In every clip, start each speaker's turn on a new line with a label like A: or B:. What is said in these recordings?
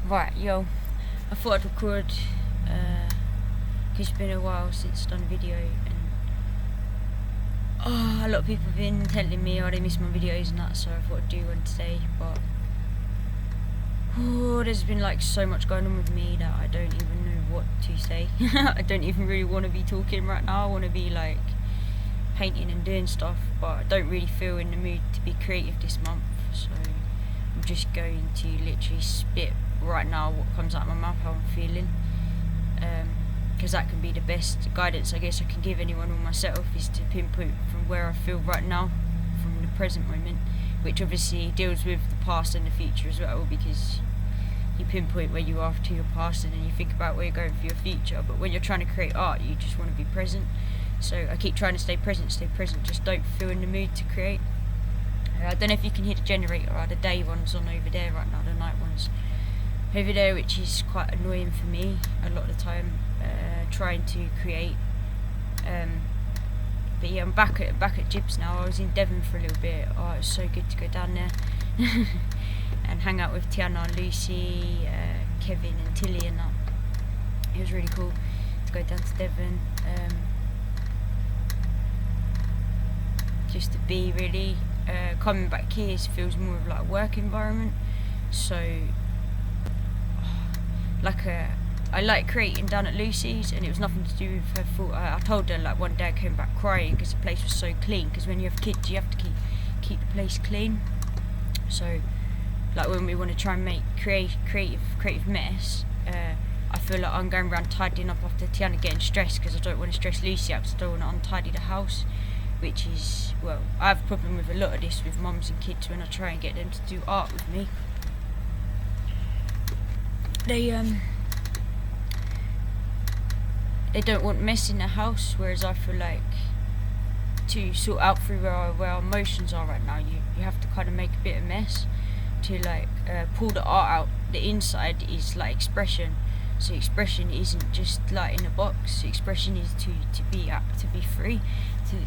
A: Right, yo, I thought I'd record, because it's been a while since I've done a video, and a lot of people have been telling me, they miss my videos and that, so I thought I'd do one today, but there's been like so much going on with me that I don't even know what to say. I don't even really want to be talking right now. I want to be like painting and doing stuff, but I don't really feel in the mood to be creative this month, so I'm just going to literally spit right now what comes out of my mouth, how I'm feeling, because that can be the best guidance I guess I can give anyone or myself, is to pinpoint from where I feel right now, from the present moment, which obviously deals with the past and the future as well, because you pinpoint where you are to your past and then you think about where you're going for your future. But when you're trying to create art, you just want to be present, so I keep trying to stay present, just don't feel in the mood to create. I don't know if you can hear the generator, or the day one's on over there right now, the night one's over there, which is quite annoying for me a lot of the time, trying to create. But yeah, I'm back at Jibs now. I was in Devon for a little bit. Oh, it was so good to go down there and hang out with Tiana and Lucy, Kevin and Tilly and that. It was really cool to go down to Devon, just to be really. Coming back here feels more of like a work environment, so I like creating down at Lucy's, and it was nothing to do with her fault. I told her like one day I came back crying because the place was so clean, because when you have kids you have to keep the place clean. So like when we want to try and make creative mess, I feel like I'm going around tidying up after Tiana getting stressed, because I don't want to stress Lucy out, because I don't want to untidy the house, which is, well, I have a problem with a lot of this with mums and kids when I try and get them to do art with me. They don't want mess in the house, whereas I feel like to sort out through where our emotions are right now, you have to kind of make a bit of mess to like pull the art out. The inside is like expression, so expression isn't just like in a box. Expression is to be free,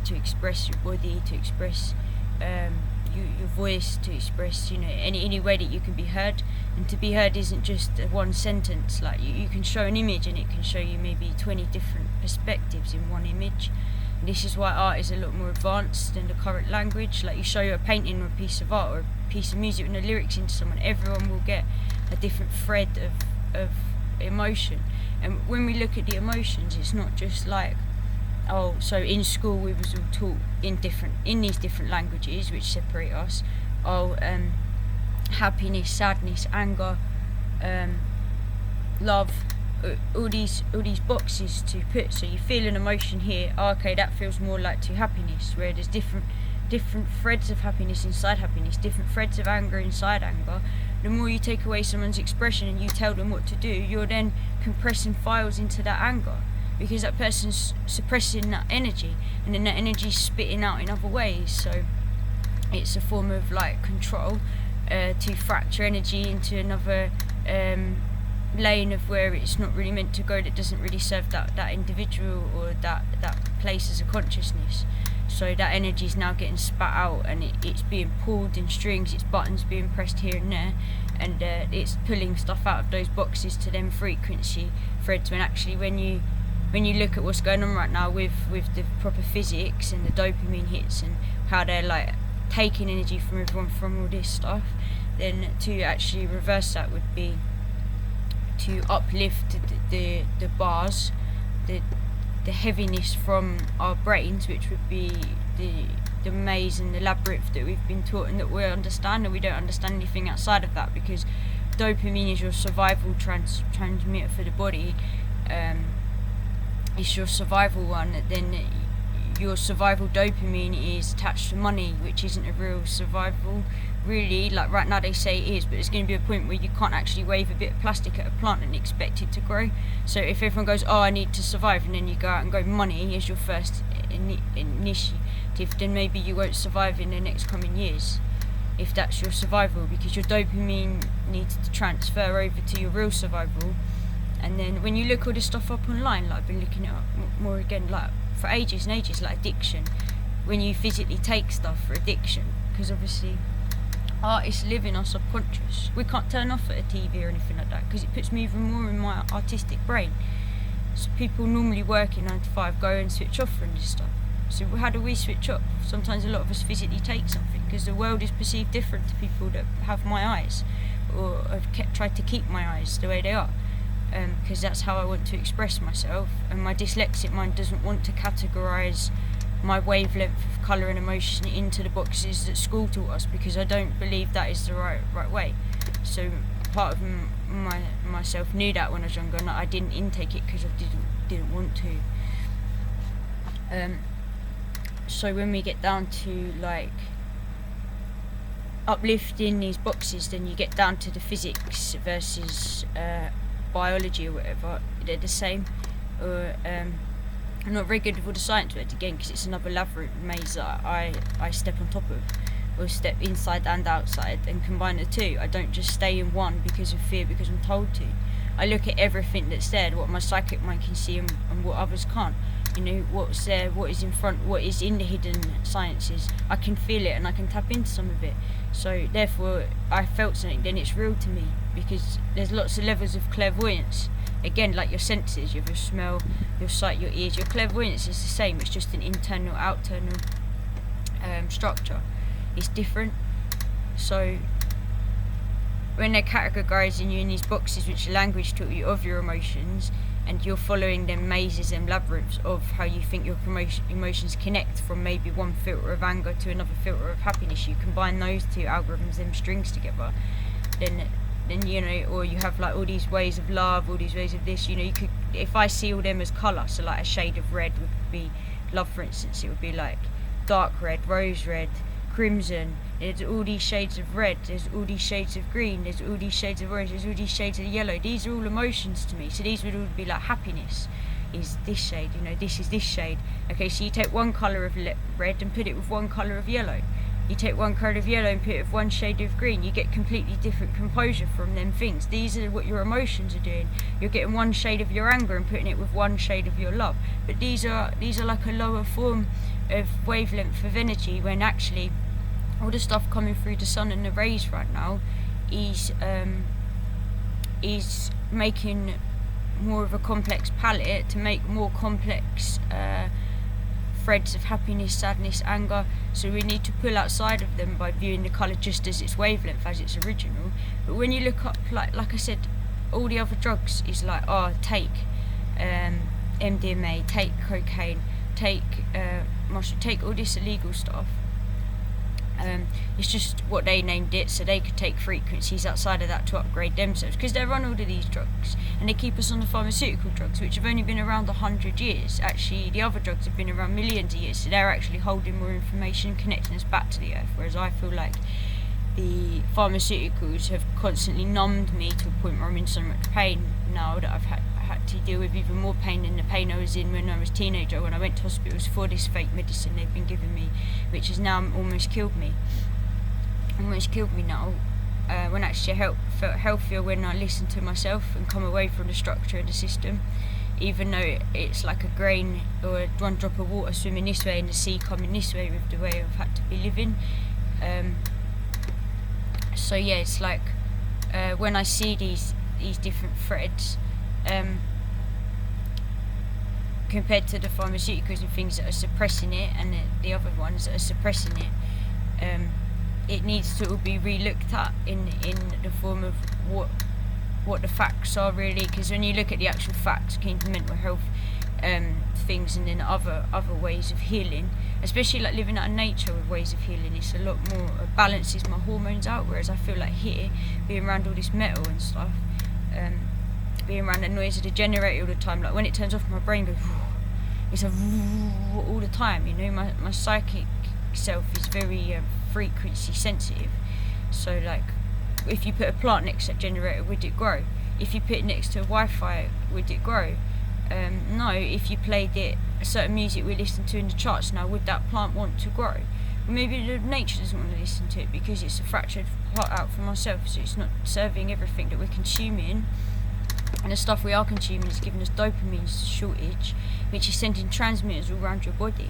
A: to express your body, to express your voice, to express, you know, any way that you can be heard. And to be heard isn't just one sentence. Like you can show an image and it can show you maybe 20 different perspectives in one image. And this is why art is a lot more advanced than the current language. Like you show a painting or a piece of art or a piece of music and the lyrics into someone, everyone will get a different thread of emotion. And when we look at the emotions, it's not just like, oh, so in school we was all taught in these different languages which separate us. Happiness, sadness, anger, love, all these boxes to put. So you feel an emotion here. Oh, okay, that feels more like to happiness. Where there's different threads of happiness inside happiness, different threads of anger inside anger. The more you take away someone's expression and you tell them what to do, you're then compressing files into that anger, because that person's suppressing that energy, and then that energy's spitting out in other ways. So it's a form of like control, to fracture energy into another lane of where it's not really meant to go, that doesn't really serve that individual or that place as a consciousness. So that energy is now getting spat out, and it's being pulled in strings, it's buttons being pressed here and there, and it's pulling stuff out of those boxes to them frequency threads, when actually when you look at what's going on right now with the proper physics and the dopamine hits and how they're like taking energy from everyone from all this stuff, then to actually reverse that would be to uplift the bars, the heaviness from our brains, which would be the maze and the labyrinth that we've been taught and that we understand, and we don't understand anything outside of that, because dopamine is your survival transmitter for the body. It's your survival one. Then your survival dopamine is attached to money, which isn't a real survival really. Like right now they say it is, but there's going to be a point where you can't actually wave a bit of plastic at a plant and expect it to grow. So if everyone goes, oh, I need to survive, and then you go out and go, money is your first initiative, then maybe you won't survive in the next coming years, if that's your survival, because your dopamine needs to transfer over to your real survival. And then when you look all this stuff up online, like I've been looking it up more again, like for ages and ages, like addiction, when you physically take stuff for addiction, because obviously artists live in our subconscious. We can't turn off at a TV or anything like that because it puts me even more in my artistic brain. So people normally working 9 to 5 go and switch off from this stuff. So how do we switch off? Sometimes a lot of us physically take something because the world is perceived different to people that have my eyes or have tried to keep my eyes the way they are, because that's how I want to express myself, and my dyslexic mind doesn't want to categorise my wavelength of colour and emotion into the boxes that school taught us, because I don't believe that is the right way. So part of myself knew that when I was younger, and I didn't intake it because I didn't want to. So when we get down to like uplifting these boxes, then you get down to the physics versus biology or whatever. They're the same. Or I'm not very good with all the science words again because it's another labyrinth maze that I step on top of, or step inside and outside and combine the two. I don't just stay in one because of fear, because I'm told to. I look at everything that's there, what my psychic mind can see and what others can't. You know, what's there, what is in front, what is in the hidden sciences. I can feel it and I can tap into some of it. So therefore, I felt something, then it's real to me, because there's lots of levels of clairvoyance. Again, like your senses, you have your smell, your sight, your ears. Your clairvoyance is the same, it's just an internal, external structure. It's different. So when they're categorising you in these boxes, which language taught you of your emotions, and you're following them mazes and labyrinths of how you think your emotions connect from maybe one filter of anger to another filter of happiness, you combine those two algorithms, them strings together, then you know, or you have like all these ways of love, all these ways of this, you know, you could, if I see all them as colour, so like a shade of red would be love, for instance, it would be like dark red, rose red, crimson. There's all these shades of red, there's all these shades of green, there's all these shades of orange, there's all these shades of yellow. These are all emotions to me. So these would all be like happiness is this shade, you know, this is this shade. Okay, so you take one colour of red and put it with one colour of yellow. You take one colour of yellow and put it with one shade of green. You get completely different composure from them things. These are what your emotions are doing. You're getting one shade of your anger and putting it with one shade of your love. But these are like a lower form of wavelength of energy, when actually all the stuff coming through the sun and the rays right now is making more of a complex palette to make more complex threads of happiness, sadness, anger. So we need to pull outside of them by viewing the colour just as its wavelength, as its original. But when you look up, like I said, all the other drugs is like, take MDMA, take cocaine, take mushroom, take all this illegal stuff. It's just what they named it, so they could take frequencies outside of that to upgrade themselves, because they run all of these drugs and they keep us on the pharmaceutical drugs, which have only been around 100 years. Actually, the other drugs have been around millions of years, so they're actually holding more information and connecting us back to the earth, whereas I feel like the pharmaceuticals have constantly numbed me to a point where I'm in so much pain now that I've had to deal with even more pain than the pain I was in when I was a teenager, when I went to hospitals for this fake medicine they've been giving me, which has now almost killed me now, when actually I felt healthier when I listened to myself and come away from the structure of the system, even though it's like a grain or one drop of water swimming this way and the sea coming this way with the way I've had to be living. So yeah, it's like when I see these different threads, compared to the pharmaceuticals and things that are suppressing it, and the other ones that are suppressing it, it needs to all be re-looked at in the form of what the facts are really. Because when you look at the actual facts, akin to mental health things, and then other ways of healing, especially like living out in nature with ways of healing, it's a lot more, balances my hormones out. Whereas I feel like here, being around all this metal and stuff, being around the noise of the generator all the time, like when it turns off, my brain goes, it's all the time, you know. My psychic self is very frequency sensitive, so like if you put a plant next to that generator, would it grow? If you put it next to a Wi-Fi, would it grow? No. If you played it a certain music we listen to in the charts now, would that plant want to grow? Maybe the nature doesn't want to listen to it because it's a fractured part out for myself, so it's not serving everything that we're consuming. And the stuff we are consuming is giving us dopamine shortage, which is sending transmitters all around your body.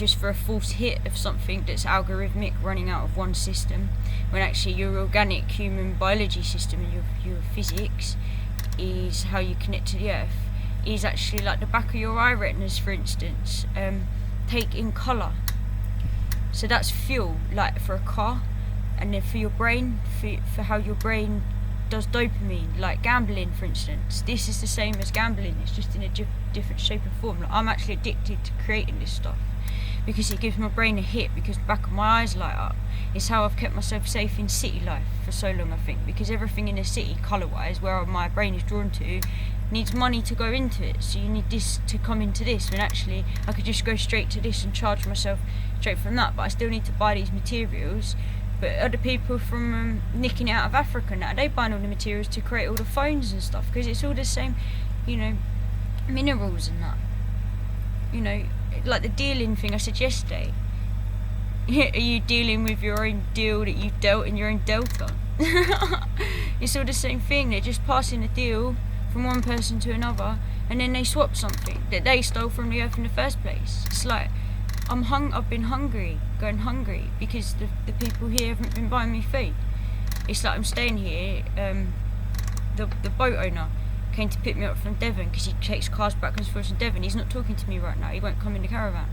A: just for a false hit of something that's algorithmic running out of one system, when actually your organic human biology system and your physics is how you connect to the earth, is actually like the back of your eye retinas, for instance, take in colour. So that's fuel, like for a car, and then for your brain, for how your brain does dopamine, like gambling, for instance. This is the same as gambling, it's just in a different shape and form. Like, I'm actually addicted to creating this stuff because it gives my brain a hit, because the back of my eyes light up. It's how I've kept myself safe in city life for so long, I think, because everything in a city, colour-wise, where my brain is drawn to, needs money to go into it. So you need this to come into this, when actually I could just go straight to this and charge myself straight from that, but I still need to buy these materials. But other people from nicking it out of Africa now, they buy all the materials to create all the phones and stuff, because it's all the same, minerals and that. Like the dealing thing I said yesterday. Are you dealing with your own deal that you've dealt in your own delta? It's all the same thing. They're just passing a deal from one person to another, and then they swap something that they stole from the earth in the first place. It's like, I've been going hungry, because the people here haven't been buying me food. It's like I'm staying here. The boat owner came to pick me up from Devon, because he takes cars back and forth from Devon. He's not talking to me right now. He won't come in the caravan.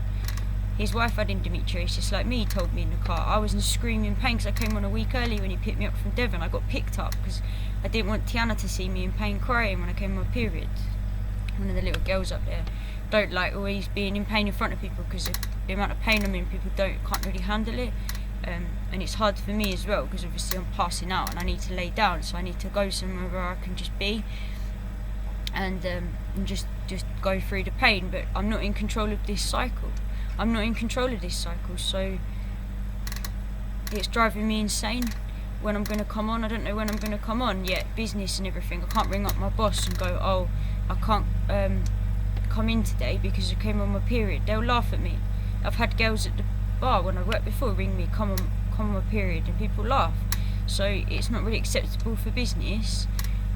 A: His wife had endometriosis, just like me, he told me in the car. I was in screaming pain because I came on a week early when he picked me up from Devon. I got picked up because I didn't want Tiana to see me in pain crying when I came on my period. One of the little girls up there don't like always being in pain in front of people, because the amount of pain I'm in, people can't really handle it. And it's hard for me as well, because obviously I'm passing out and I need to lay down, so I need to go somewhere where I can just be and just go through the pain. But I'm not in control of this cycle. So it's driving me insane when I'm going to come on. I don't know when I'm going to come on yet, business and everything. I can't ring up my boss and go, oh, I can't come in today because I came on my period. They'll laugh at me. I've had girls at the bar when I worked before ring me, come on my period, and people laugh. So it's not really acceptable for business.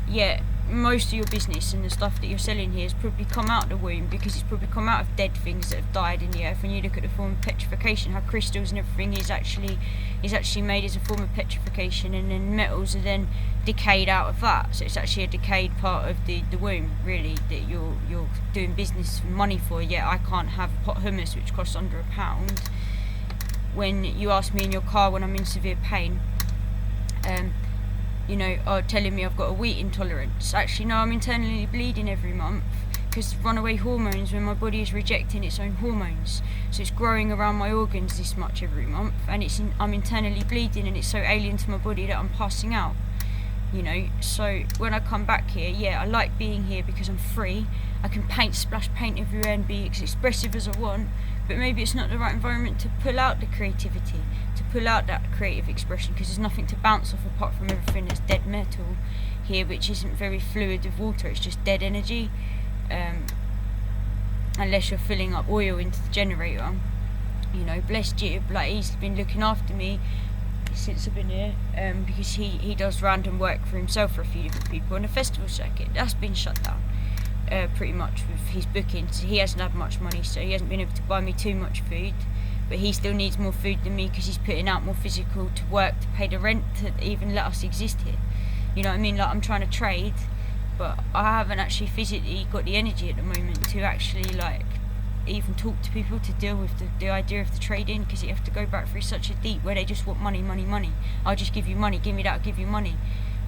A: Yet most of your business and the stuff that you're selling here has probably come out of the womb, because it's probably come out of dead things that have died in the earth. When you look at the form of petrification, how crystals and everything is actually made as a form of petrification, and then metals are then decayed out of that. So it's actually a decayed part of the womb, really, that you're doing business for money for. Yet I can't have pot hummus, which costs under £1. When you ask me in your car when I'm in severe pain, telling me I've got a wheat intolerance. Actually, no, I'm internally bleeding every month because runaway hormones, when my body is rejecting its own hormones. So it's growing around my organs this much every month, and I'm internally bleeding, and it's so alien to my body that I'm passing out. So when I come back here, I like being here because I'm free. I can splash paint everywhere and be as expressive as I want, but maybe it's not the right environment to pull out the creativity, to pull out that creative expression, because there's nothing to bounce off apart from everything that's dead metal here, which isn't very fluid with water. It's just dead energy, unless you're filling up oil into the generator. Bless Jib, like, he's been looking after me since I've been here, because he does random work for himself for a few different people on the festival circuit. That's been shut down pretty much with his bookings. He hasn't had much money, so he hasn't been able to buy me too much food, but he still needs more food than me, because he's putting out more physical to work to pay the rent to even let us exist here. You know what I mean? Like, I'm trying to trade, but I haven't actually physically got the energy at the moment to actually even talk to people, to deal with the idea of the trading, because you have to go back through such a deep where they just want money. I'll just give you money, give me that, I'll give you money.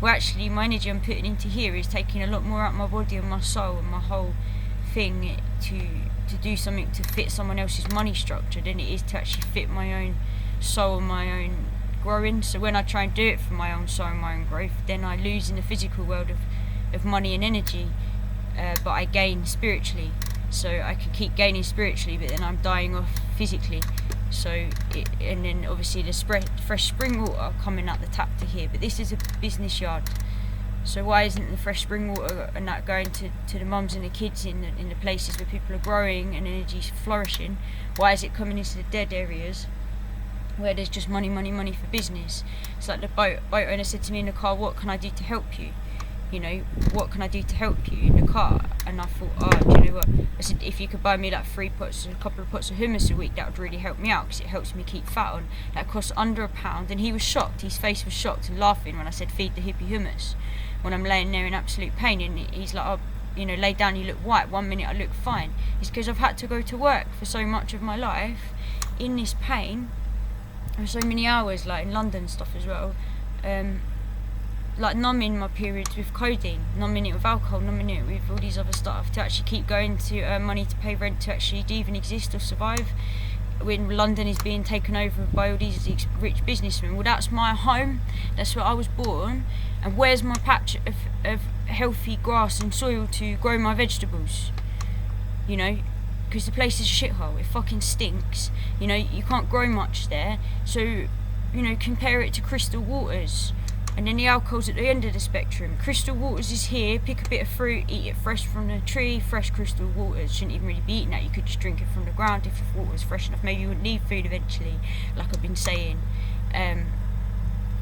A: Well, actually, my energy I'm putting into here is taking a lot more out of my body and my soul and my whole thing to do something to fit someone else's money structure than it is to actually fit my own soul and my own growing. So when I try and do it for my own soul and my own growth, then I lose in the physical world of money and energy, but I gain spiritually. So I can keep gaining spiritually, but then I'm dying off physically. And then obviously the fresh spring water coming out the tap to here. But this is a business yard, so why isn't the fresh spring water and that going to the mums and the kids in the places where people are growing and energy's flourishing? Why is it coming into the dead areas where there's just money for business? It's like the boat owner said to me in the car, what can I do to help you? you know, what can I do to help you in the car? And I thought, oh, do you know what? I said, if you could buy me like a couple of pots of hummus a week, that would really help me out, because it helps me keep fat on. That costs under £1. And he was shocked. His face was shocked and laughing when I said, feed the hippie hummus, when I'm laying there in absolute pain. And he's like, oh, you know, lay down, you look white. 1 minute I look fine. It's because I've had to go to work for so much of my life in this pain, and so many hours, like in London stuff as well, like numbing my periods with codeine, numbing it with alcohol, numbing it with all these other stuff to actually keep going, to earn money to pay rent, to actually even exist or survive when London is being taken over by all these rich businessmen. Well, that's my home, that's where I was born, and where's my patch of healthy grass and soil to grow my vegetables? You know, because the place is a shithole, it fucking stinks, you know, you can't grow much there. So, you know, compare it to Crystal Waters. And then the alcohol's at the end of the spectrum. Crystal Waters is here, pick a bit of fruit, eat it fresh from the tree, fresh Crystal Waters. Shouldn't even really be eating that, you could just drink it from the ground if the water was fresh enough. Maybe you wouldn't need food eventually, like I've been saying.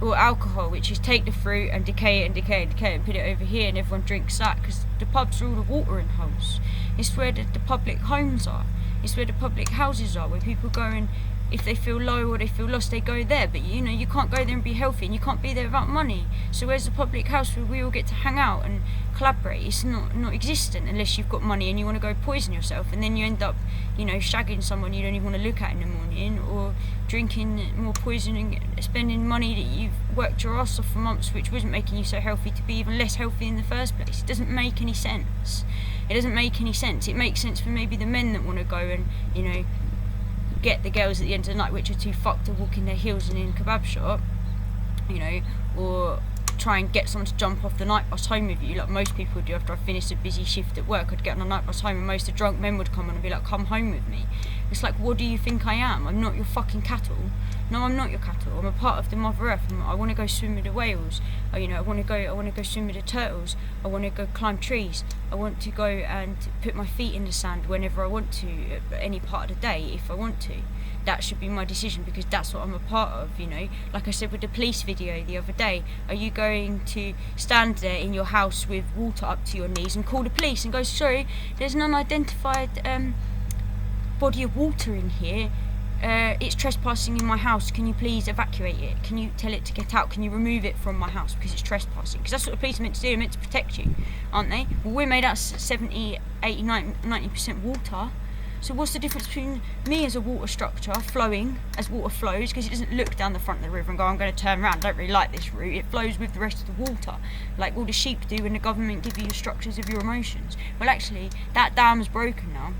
A: Or alcohol, which is take the fruit and decay it and decay it and decay it and put it over here, and everyone drinks that, because the pubs are all the watering holes. It's where the public homes are. It's where the public houses are, where people go and, if they feel low or they feel lost, they go there. But you know, you can't go there and be healthy, and you can't be there without money. So where's the public house where we all get to hang out and collaborate? It's not existent unless you've got money and you want to go poison yourself, and then you end up, you know, shagging someone you don't even want to look at in the morning, or drinking more poison and spending money that you've worked your ass off for months, which wasn't making you so healthy, to be even less healthy in the first place. It doesn't make any sense. It doesn't make any sense. It makes sense for maybe the men that want to go and, you know, get the girls at the end of the night which are too fucked to walk in their heels and in a kebab shop, you know, or try and get someone to jump off the night bus home with you, like most people would do after I finished a busy shift at work. I'd get on a night bus home, and most of the drunk men would come on and be like, come home with me. It's like, what do you think I am? I'm not your fucking cattle. No, I'm not your cattle. I'm a part of the Mother Earth. I want to go swim with the whales. You know, I want to go swim with the turtles. I want to go climb trees. I want to go and put my feet in the sand whenever I want to, at any part of the day, if I want to. That should be my decision, because that's what I'm a part of, you know. Like I said with the police video the other day, are you going to stand there in your house with water up to your knees and call the police and go, sorry, there's an unidentified body of water in here, it's trespassing in my house, can you please evacuate it? Can you tell it to get out? Can you remove it from my house because it's trespassing? Because that's what the police are meant to do, they're meant to protect you, aren't they? Well, we're made out of 70, 80, 90% water. So what's the difference between me as a water structure flowing as water flows, because it doesn't look down the front of the river and go, I'm going to turn around, I don't really like this route. It flows with the rest of the water, like all the sheep do when the government give you the structures of your emotions. Well, actually, that dam is broken now.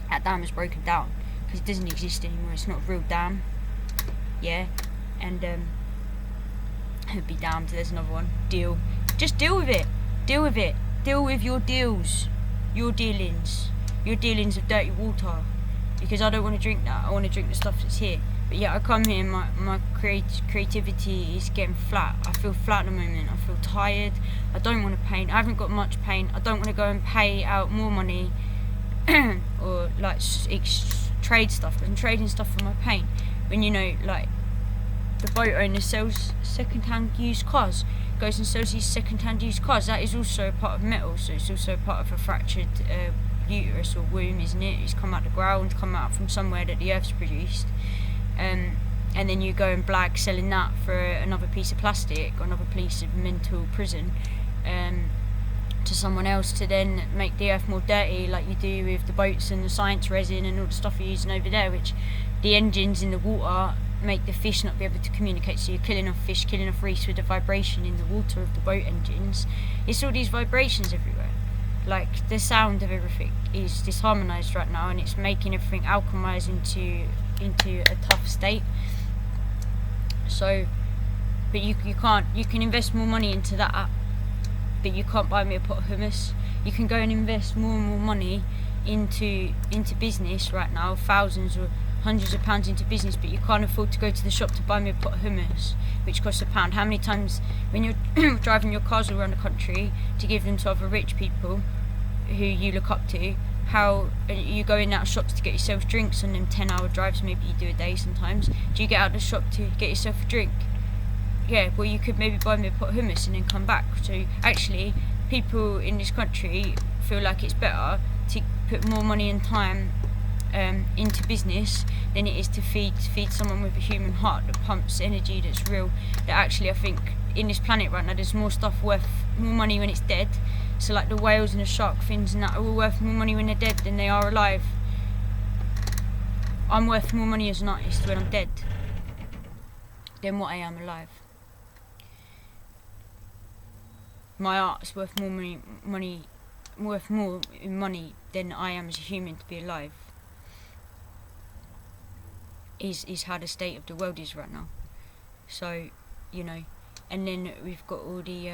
A: That dam is broken down because it doesn't exist anymore. It's not a real dam. Yeah, and it'd be damned. There's another one. Deal. Just deal with it. Deal with it. Deal with your deals, your dealings. Your dealings of dirty water, because I don't want to drink that. I want to drink the stuff that's here. But yeah, I come here and my creativity is getting flat. I feel flat at the moment. I feel tired. I don't want to paint. I haven't got much paint. I don't want to go and pay out more money or like trade stuff, because I'm trading stuff for my paint. When, you know, like the boat owner sells second-hand used cars, goes and sells these second-hand used cars. That is also a part of metal, so it's also a part of a fractured uterus or womb, isn't it? It's come out the ground, come out from somewhere that the earth's produced, and then you go and blag selling that for another piece of plastic or another piece of mental prison to someone else, to then make the earth more dirty, like you do with the boats and the science resin and all the stuff you're using over there, which the engines in the water make the fish not be able to communicate. So you're killing off fish, killing off reefs with the vibration in the water of the boat engines. It's all these vibrations everywhere. Like, the sound of everything is disharmonized right now, and it's making everything alchemize into a tough state. So, but you can invest more money into that, but you can't buy me a pot of hummus. You can go and invest more and more money into business right now, thousands or hundreds of pounds into business, but you can't afford to go to the shop to buy me a pot of hummus, which costs £1. How many times when you're driving your cars all around the country to give them to other rich people who you look up to, how you go in and out of shops to get yourself drinks on them 10-hour drives maybe you do a day sometimes, do you get out of the shop to get yourself a drink? yeah, well, you could maybe buy me a pot of hummus and then come back. So actually, people in this country feel like it's better to put more money and time into business than it is to feed someone with a human heart that pumps energy that's real. That actually, I think in this planet right now, there's more stuff worth more money when it's dead. So like the whales and the shark fins and that are all worth more money when they're dead than they are alive. I'm worth more money as an artist when I'm dead than what I am alive. My art's worth more money than I am as a human to be alive. Is how the state of the world is right now. So, you know, and then we've got all the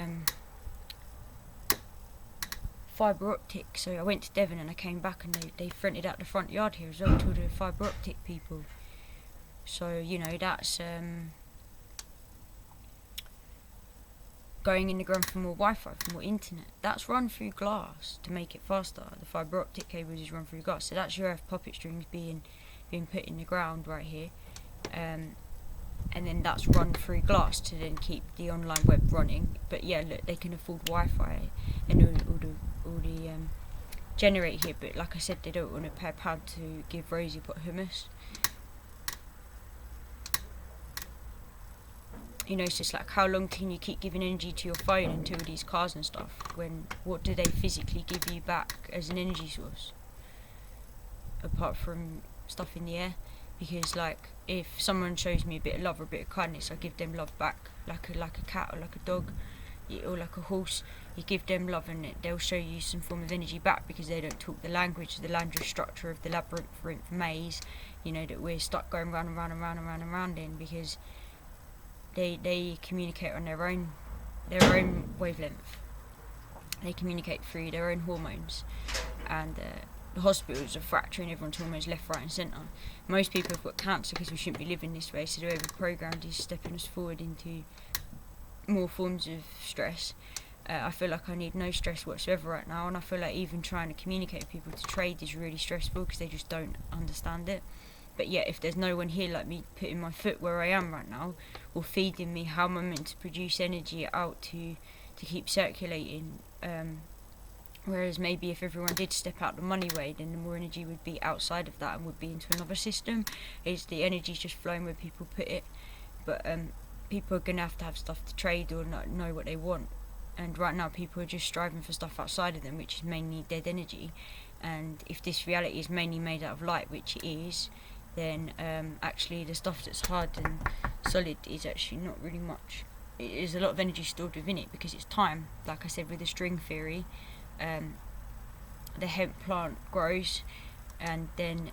A: fibre optic. So I went to Devon and I came back and they fronted out the front yard here as well to the fibre optic people. So, you know, that's going in the ground for more Wi-Fi, for more internet. That's run through glass to make it faster. The fibre optic cables is run through glass. So that's your earth puppet strings being put in the ground right here. And then that's run through glass to then keep the online web running. But yeah, look, they can afford Wi-Fi and all the generate here. But like I said, they don't want to pay a pound to give Rosie a pot of hummus. You know, it's just like, how long can you keep giving energy to your phone and to all these cars and stuff? When what do they physically give you back as an energy source? Apart from stuff in the air. Because like, if someone shows me a bit of love or a bit of kindness, I give them love back, like a cat or like a dog or like a horse. You give them love and they'll show you some form of energy back, because they don't talk the language, the language structure of the labyrinth maze, you know, that we're stuck going round and round and round and round and round in, because they communicate on their own wavelength. They communicate through their own hormones, and the hospitals are fracturing everyone's hormones left, right and centre. Most people have got cancer because we shouldn't be living this way, so the way we're programmed is stepping us forward into more forms of stress. I feel like I need no stress whatsoever right now, and I feel like even trying to communicate with people to trade is really stressful because they just don't understand it. But yet, if there's no one here like me putting my foot where I am right now, or feeding me how I'm meant to produce energy out to keep circulating, whereas maybe if everyone did step out the money way, then the more energy would be outside of that and would be into another system. Is the energy's just flowing where people put it, but people are going to have stuff to trade or not know what they want. And right now people are just striving for stuff outside of them, which is mainly dead energy. And if this reality is mainly made out of light, which it is, then actually the stuff that's hard and solid is actually not really much. There's a lot of energy stored within it because it's time. Like I said with the string theory, the hemp plant grows, and then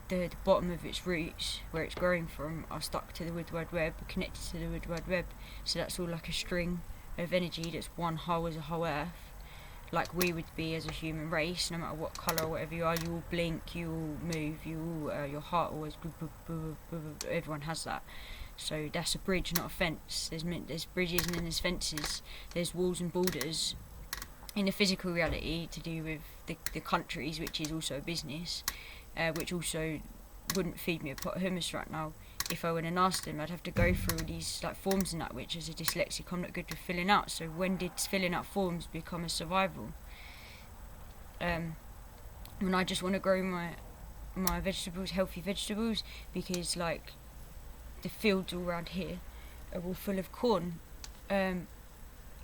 A: the bottom of its roots, where it's growing from, are stuck to the Wood Wide Web, connected to the Wood Wide Web. So that's all like a string of energy that's one whole as a whole earth, like we would be as a human race. No matter what colour or whatever you are, you all blink, you all move, you all, your heart always everyone has that. So that's a bridge, not a fence. There's bridges and then there's fences. There's walls and borders in the physical reality to do with the countries, which is also a business, which also wouldn't feed me a pot of hummus right now. If I went and asked them, I'd have to go through all these like forms and that, which as a dyslexic I'm not good with filling out. So when did filling out forms become a survival? When I just want to grow my vegetables, healthy vegetables, because like the fields all around here are all full of corn,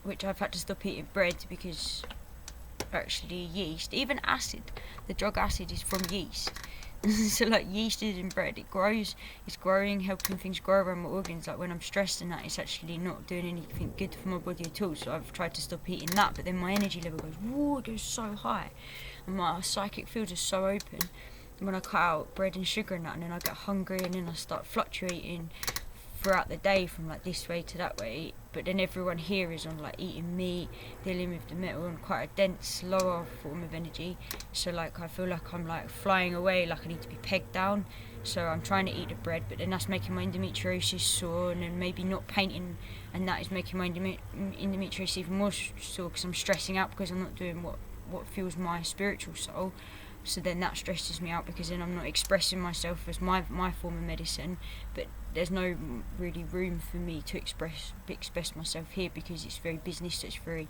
A: which I've had to stop eating bread because actually yeast, even acid, the drug acid is from yeast. So like yeast is in bread, it grows, it's growing, helping things grow around my organs. Like when I'm stressed and that, it's actually not doing anything good for my body at all. So I've tried to stop eating that, but then my energy level goes, whoa, it goes so high, and my psychic fields are so open when I cut out bread and sugar and that, and then I get hungry and then I start fluctuating throughout the day from like this way to that way. But then everyone here is on like eating meat, dealing with the metal, and quite a dense lower form of energy. So like I feel like I'm like flying away, like I need to be pegged down. So I'm trying to eat the bread, but then that's making my endometriosis sore, and then maybe not painting, and that is making my endometriosis even more sore because I'm stressing out because I'm not doing what fuels my spiritual soul. So then that stresses me out, because then I'm not expressing myself as my form of medicine, but there's no really room for me to express myself here, because it's very business. It's very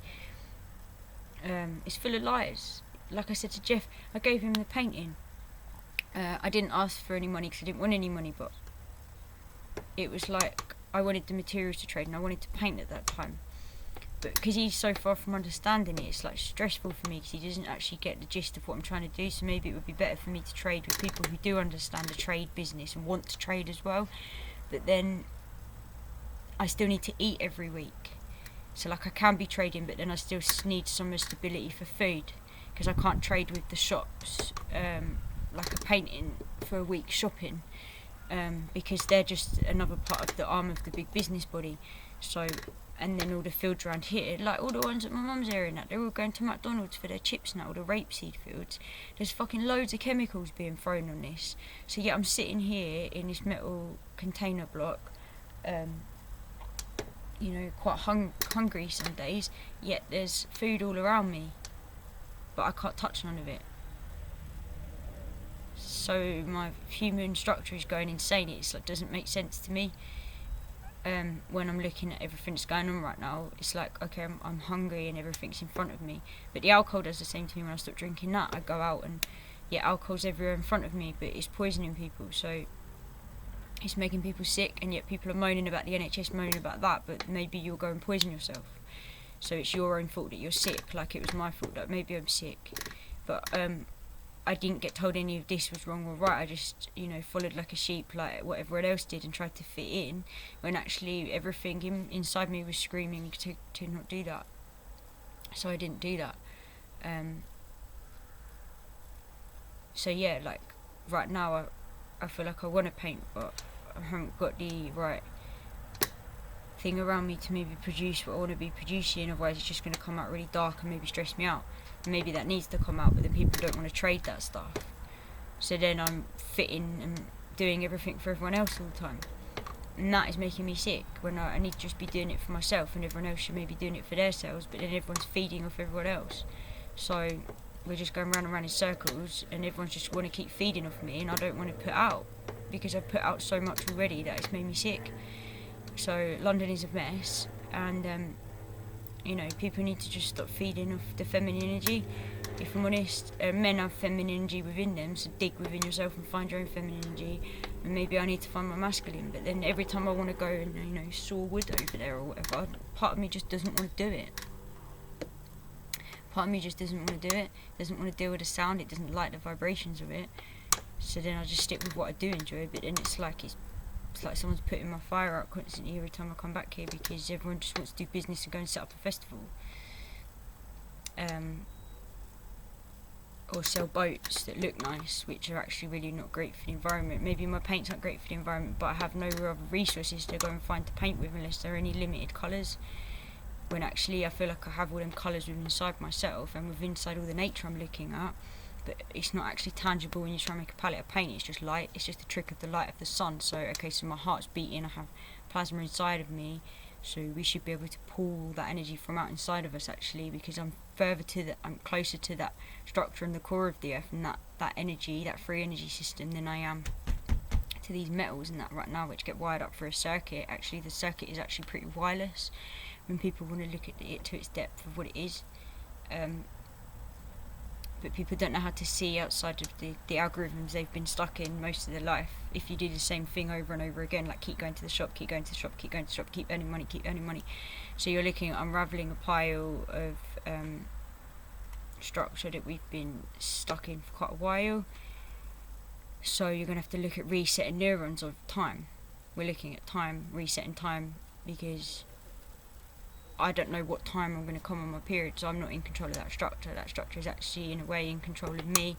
A: it's full of lies. Like I said to Jeff, I gave him the painting. I didn't ask for any money because I didn't want any money, but it was like I wanted the materials to trade and I wanted to paint at that time. But because he's so far from understanding it, it's like stressful for me, because he doesn't actually get the gist of what I'm trying to do. So maybe it would be better for me to trade with people who do understand the trade business and want to trade as well. But then I still need to eat every week. So like I can be trading, but then I still need some stability for food, because I can't trade with the shops like a painting for a week shopping, because they're just another part of the arm of the big business body. So, and then all the fields around here, like all the ones at my mum's area and that, they're all going to McDonald's for their chips now, all the rapeseed fields. There's fucking loads of chemicals being thrown on this. So yeah, I'm sitting here in this metal container block, you know, quite hungry some days, yet there's food all around me, but I can't touch none of it. So my human structure is going insane. It's like, doesn't make sense to me. When I'm looking at everything that's going on right now, it's like, okay, I'm hungry and everything's in front of me. But the alcohol does the same to me. When I stop drinking that, I go out and, yeah, alcohol's everywhere in front of me, but it's poisoning people. So it's making people sick, and yet people are moaning about the NHS, moaning about that, but maybe you'll go and poison yourself. So it's your own fault that you're sick, like it was my fault that maybe I'm sick. But I didn't get told any of this was wrong or right. I just, you know, followed like a sheep, like what everyone else did, and tried to fit in, when actually everything inside me was screaming to not do that. So I didn't do that. So yeah, like right now I feel like I want to paint, but I haven't got the right thing around me to maybe produce what I want to be producing. Otherwise it's just going to come out really dark and maybe stress me out. Maybe that needs to come out, but then people don't want to trade that stuff. So then I'm fitting and doing everything for everyone else all the time, and that is making me sick, when I need to just be doing it for myself, and everyone else should maybe doing it for themselves, but then everyone's feeding off everyone else. So we're just going round and round in circles, and everyone's just want to keep feeding off me, and I don't want to put out, because I've put out so much already that it's made me sick. So London is a mess, and you know, people need to just stop feeding off the feminine energy. If I'm honest, men have feminine energy within them, so dig within yourself and find your own feminine energy. And maybe I need to find my masculine, but then every time I want to go and, you know, saw wood over there or whatever, part of me just doesn't want to do it. Part of me just doesn't want to do it, doesn't want to deal with the sound, it doesn't like the vibrations of it. So then I just stick with what I do enjoy, but then it's like someone's putting my fire out constantly every time I come back here, because everyone just wants to do business and go and set up a festival. Or sell boats that look nice, which are actually really not great for the environment. Maybe my paints aren't great for the environment, but I have no other resources to go and find to paint with unless there are any limited colours. When actually I feel like I have all them colours within inside myself and within inside all the nature I'm looking at, but it's not actually tangible when you try and make a palette of paint. It's just light, it's just a trick of the light of the sun. So okay, so my heart's beating, I have plasma inside of me, so we should be able to pull that energy from out inside of us actually, because I'm closer to that structure and the core of the earth, and that energy, that free energy system, than I am to these metals and that right now, which get wired up for a circuit. Actually the circuit is actually pretty wireless when people want to look at it to its depth of what it is. But people don't know how to see outside of the algorithms they've been stuck in most of their life. If you do the same thing over and over again, like keep going to the shop, keep going to the shop, keep going to the shop, keep earning money. So you're looking at unravelling a pile of structure that we've been stuck in for quite a while. So you're going to have to look at resetting neurons of time. We're looking at time, resetting time, because I don't know what time I'm going to come on my period, so I'm not in control of that structure. That structure is actually in a way in control of me.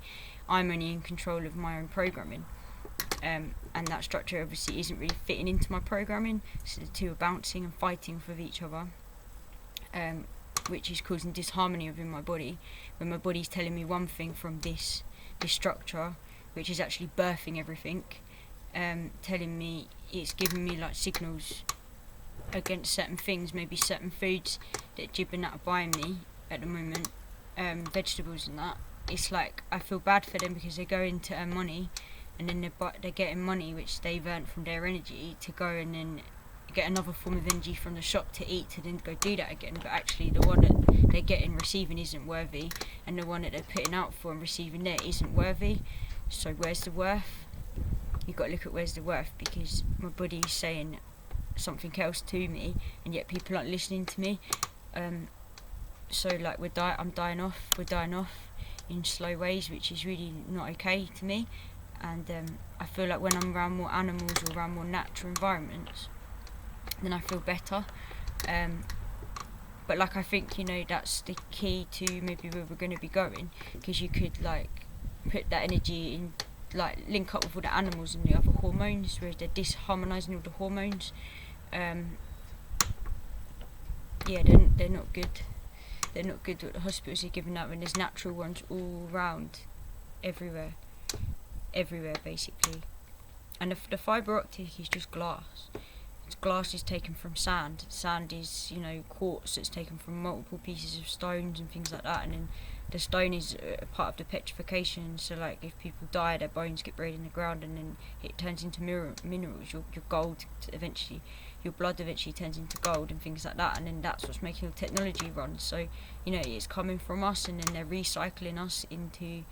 A: I'm only in control of my own programming, and that structure obviously isn't really fitting into my programming, so the two are bouncing and fighting with each other, which is causing disharmony within my body, when my body's telling me one thing from this structure, which is actually birthing everything, telling me, it's giving me like signals against certain things, maybe certain foods that Jib and that are buying me at the moment, vegetables and that, it's like I feel bad for them because they're going to earn money, and then they're getting money which they've earned from their energy to go and then get another form of energy from the shop to eat, to then go do that again. But actually the one that they're getting, receiving, isn't worthy, and the one that they're putting out for and receiving there isn't worthy. So where's the worth? You've got to look at where's the worth, because my body's saying something else to me, and yet people aren't listening to me. So like we're dying off in slow ways, which is really not okay to me. And I feel like when I'm around more animals or around more natural environments, then I feel better. But like I think, you know, that's the key to maybe where we're going to be going, because you could like put that energy in, like link up with all the animals and the other hormones, whereas they're disharmonising all the hormones. Yeah, they're not good. They're not good what the hospitals are giving out when there's natural ones all around, everywhere basically. And the fibre optic is just glass. Glass is taken from sand. Sand is, you know, quartz that's taken from multiple pieces of stones and things like that. And then the stone is a part of the petrification. So like if people die, their bones get buried in the ground, and then it turns into minerals. Your gold eventually, your blood eventually turns into gold and things like that. And then that's what's making all technology run. So, you know, it's coming from us, and then they're recycling us into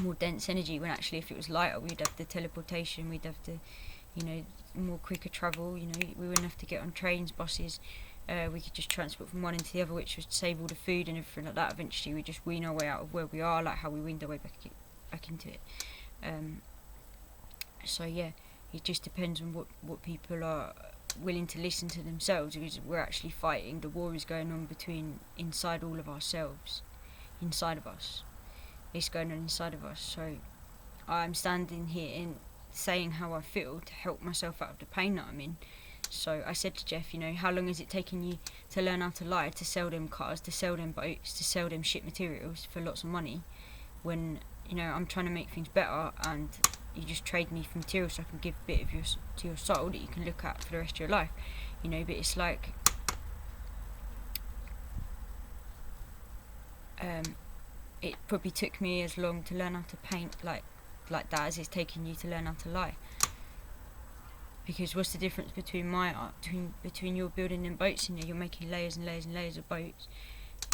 A: more dense energy, when actually if it was lighter, we'd have the teleportation, we'd have the, you know, more quicker travel. You know, we wouldn't have to get on trains, buses. We could just transport from one into the other, which would save all the food and everything like that. Eventually we just wean our way out of where we are, like how we weaned our way back into it. So yeah, it just depends on what people are willing to listen to themselves, because we're actually fighting. The war is going on inside all of ourselves, inside of us. It's going on inside of us. So I'm standing here and saying how I feel to help myself out of the pain that I'm in. So I said to Jeff, you know, how long is it taking you to learn how to lie, to sell them cars, to sell them boats, to sell them shit materials for lots of money, when, you know, I'm trying to make things better, and you just trade me for materials so I can give a bit of to your soul that you can look at for the rest of your life, you know. But it's like it probably took me as long to learn how to paint like that as it's taking you to learn how to lie. Because what's the difference between my art, between you're building them boats, you know, you're making layers and layers and layers of boats.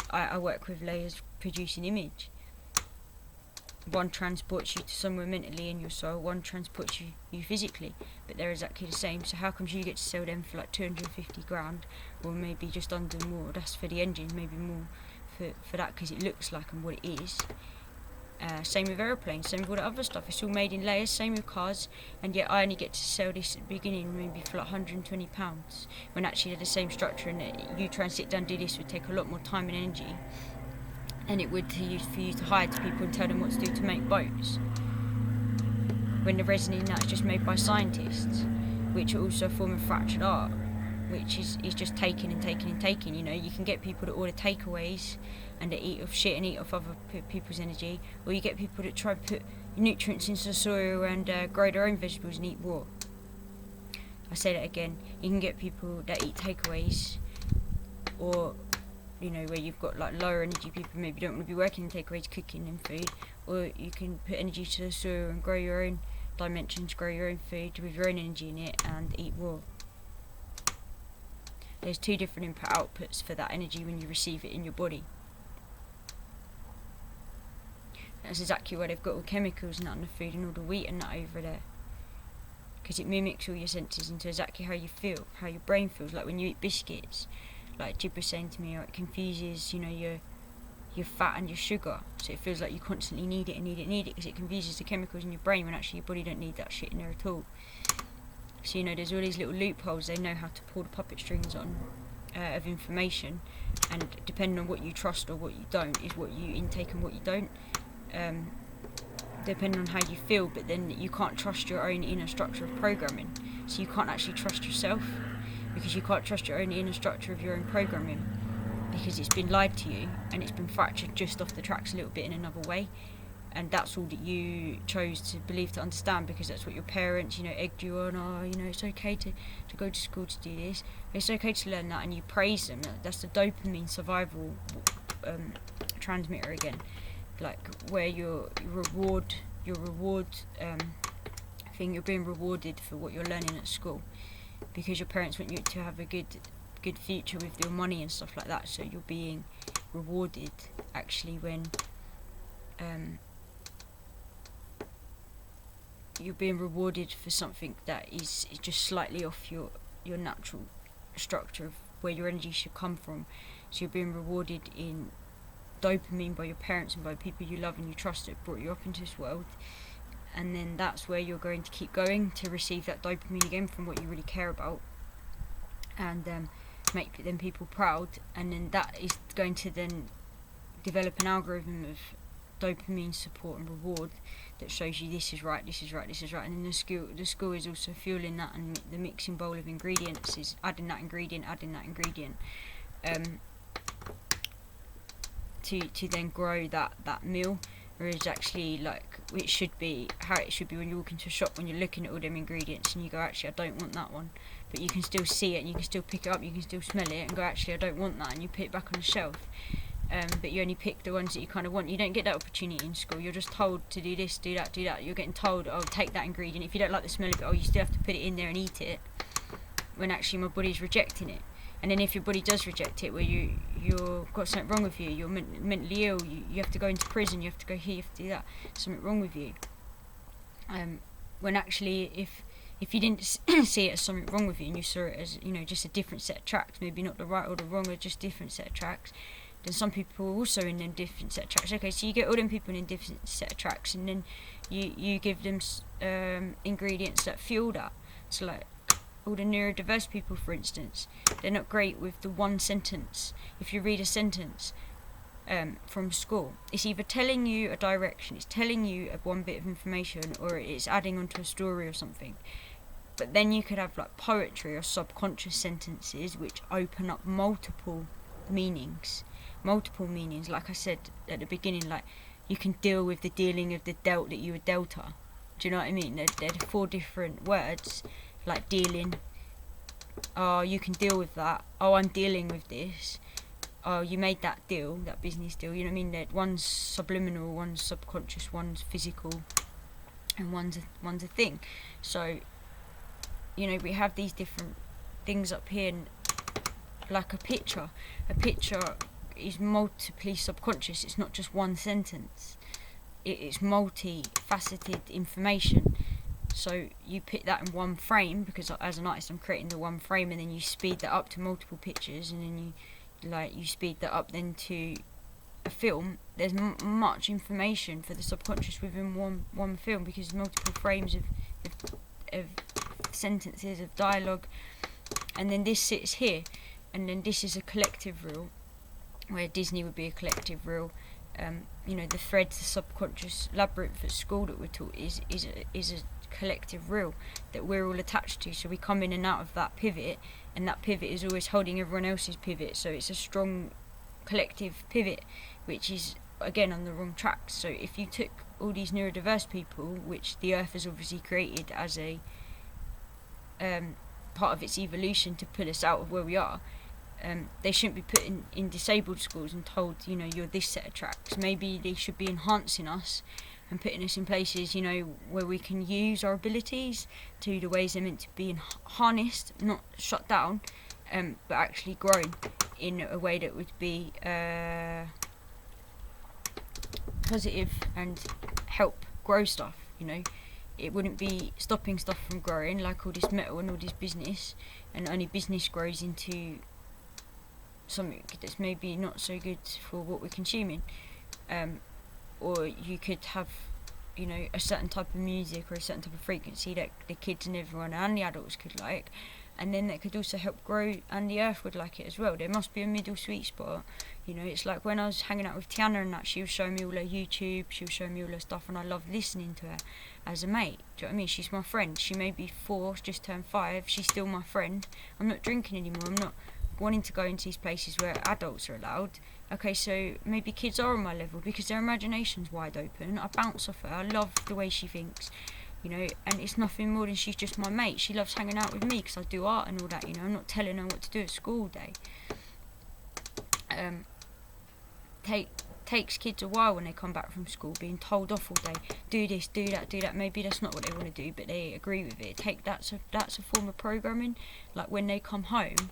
A: I work with layers producing image. One transports you to somewhere mentally in your soul, one transports you physically, but they're exactly the same. So how comes you get to sell them for like 250 grand, or maybe just under more? That's for the engine, maybe more for that because it looks like and what it is. Same with aeroplanes, same with all the other stuff. It's all made in layers, same with cars, and yet I only get to sell this at the beginning maybe for like £120, when actually they're the same structure, and you try and sit down and do this would take a lot more time and energy than it would for you to hire to people and tell them what to do to make boats. When the resin in that is just made by scientists, which are also a form of fractured art, which is just taking and taking and taking. You know, you can get people that order takeaways and they eat off shit and eat off other people's energy, or you get people that try to put nutrients into the soil and grow their own vegetables and eat what? I say that again. You can get people that eat takeaways, or, you know, where you've got like lower energy people maybe don't want to be working in takeaways, cooking in food, or you can put energy to the soil and grow your own dimensions, grow your own food with your own energy in it and eat raw. There's two different input outputs for that energy when you receive it in your body. That's exactly why they've got all chemicals and that in the food and all the wheat and that over there. Because it mimics all your senses into exactly how you feel, how your brain feels. Like when you eat biscuits, like Jib was saying to me, it confuses, you know, your fat and your sugar. So it feels like you constantly need it and need it because it confuses the chemicals in your brain when actually your body don't need that shit in there at all. So, you know, there's all these little loopholes they know how to pull the puppet strings on of information, and depending on what you trust or what you don't is what you intake and what you don't, depending on how you feel. But then you can't trust your own inner structure of programming, so you can't actually trust yourself, because you can't trust your own inner structure of your own programming, because it's been lied to you and it's been fractured just off the tracks a little bit in another way. And that's all that you chose to believe, to understand, because that's what your parents, you know, egged you on. Oh, you know, it's okay to go to school to do this. It's okay to learn that, and you praise them. That's the dopamine survival neurotransmitter again, like where your reward thing, you're being rewarded for what you're learning at school, because your parents want you to have a good future with your money and stuff like that. So you're being rewarded actually when you're being rewarded for something that is just slightly off your natural structure of where your energy should come from. So you're being rewarded in dopamine by your parents and by people you love and you trust that brought you up into this world, and then that's where you're going to keep going to receive that dopamine again from what you really care about, and make them people proud, and then that is going to then develop an algorithm of dopamine support and reward that shows you this is right, this is right, this is right. And then the school is also fueling that, and the mixing bowl of ingredients is adding that ingredient to then grow that meal. Whereas actually, like, it should be how it should be when you walk into a shop, when you're looking at all them ingredients and you go, actually I don't want that one, but you can still see it and you can still pick it up, you can still smell it and go, actually I don't want that, and you put it back on the shelf. But you only pick the ones that you kind of want. You don't get that opportunity in school. You're just told to do this, do that, do that. You're getting told, oh, take that ingredient. If you don't like the smell of it, oh, you still have to put it in there and eat it, when actually my body's rejecting it. And then if your body does reject it, where you've got something wrong with you, you're mentally ill, you have to go into prison, you have to go here, you have to do that, something wrong with you. When actually, if you didn't see it as something wrong with you, and you saw it as, just a different set of tracks, maybe not the right or the wrong, or just different set of tracks, then some people are also in them different set of tracks. Okay, so you get all them people in different set of tracks, and then you give them ingredients that fuel that. So like, all the neurodiverse people, for instance, they're not great with the one sentence. If you read a sentence from school, it's either telling you a direction, it's telling you one bit of information, or it's adding onto a story or something. But then you could have like poetry or subconscious sentences which open up multiple meanings. Like I said at the beginning, like, you can deal with the dealing of the dealt that you were delta. Do you know what I mean? They're 4 different words. Like dealing, oh, you can deal with that, oh, I'm dealing with this, oh, you made that deal, that business deal, you know what I mean? That one's subliminal, one's subconscious, one's physical, and one's a thing. So, we have these different things up here, and like a picture is multiply subconscious. It's not just one sentence, it's multi-faceted information. So you put that in one frame, because as an artist I'm creating the one frame, and then you speed that up to multiple pictures, and then you speed that up then to a film. There's much information for the subconscious within one film, because multiple frames of sentences, of dialogue, and then this sits here, and then this is a collective reel, where Disney would be a collective reel. The threads, the subconscious labyrinth at school that we're taught is a collective reel that we're all attached to. So we come in and out of that pivot, and that pivot is always holding everyone else's pivot. So it's a strong collective pivot, which is again on the wrong track. So if you took all these neurodiverse people, which the Earth has obviously created as a part of its evolution to pull us out of where we are, they shouldn't be put in disabled schools and told, you're this set of tracks. Maybe they should be enhancing us and putting us in places, where we can use our abilities to the ways they're meant to be harnessed, not shut down, but actually grown in a way that would be positive and help grow stuff. It wouldn't be stopping stuff from growing, like all this metal and all this business, and only business grows into something that's maybe not so good for what we're consuming. Or you could have, a certain type of music or a certain type of frequency that the kids and everyone and the adults could like, and then that could also help grow, and the Earth would like it as well. There must be a middle sweet spot. It's like when I was hanging out with Tiana and that, she was showing me all her YouTube, she was showing me all her stuff, and I love listening to her as a mate. Do you know what I mean? She's my friend. She may be 4, just turned 5, she's still my friend. I'm not drinking anymore, I'm not wanting to go into these places where adults are allowed. Okay, so maybe kids are on my level because their imagination's wide open. I bounce off her. I love the way she thinks, and it's nothing more than she's just my mate. She loves hanging out with me because I do art and all that. I'm not telling her what to do at school all day. takes kids a while when they come back from school, being told off all day, do this, do that, do that. Maybe that's not what they want to do, but they agree with it. That's a form of programming. Like when they come home,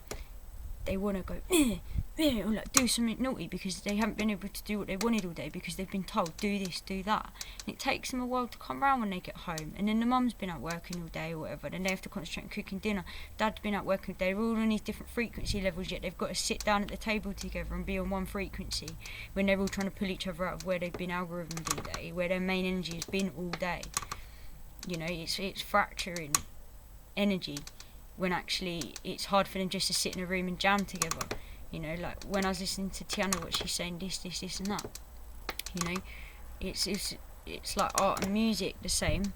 A: they want to go or like do something naughty because they haven't been able to do what they wanted all day because they've been told do this, do that. And it takes them a while to come round when they get home. And then the mum's been out working all day or whatever, then they have to concentrate on cooking dinner. Dad's been out working all day. They're all on these different frequency levels, yet they've got to sit down at the table together and be on one frequency when they're all trying to pull each other out of where they've been algorithmed all day, where their main energy has been all day. You know, it's fracturing energy, when actually it's hard for them just to sit in a room and jam together. You know, like when I was listening to Tiana, what she's saying, this and that. You know, it's like art and music the same.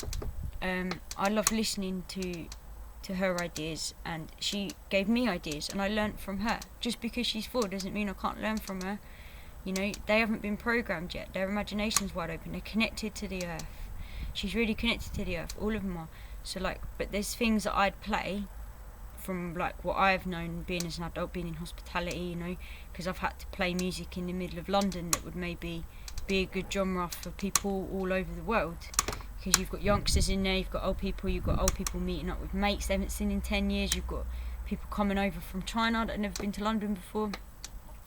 A: I love listening to her ideas, and she gave me ideas, and I learnt from her. Just because she's 4 doesn't mean I can't learn from her. You know, they haven't been programmed yet. Their imagination's wide open. They're connected to the earth. She's really connected to the earth. All of them are. So like, but there's things that I'd play from like what I've known being as an adult, being in hospitality, you know, because I've had to play music in the middle of London that would maybe be a good genre for people all over the world, because you've got youngsters in there, you've got old people meeting up with mates they haven't seen in 10 years, you've got people coming over from China that have never been to London before,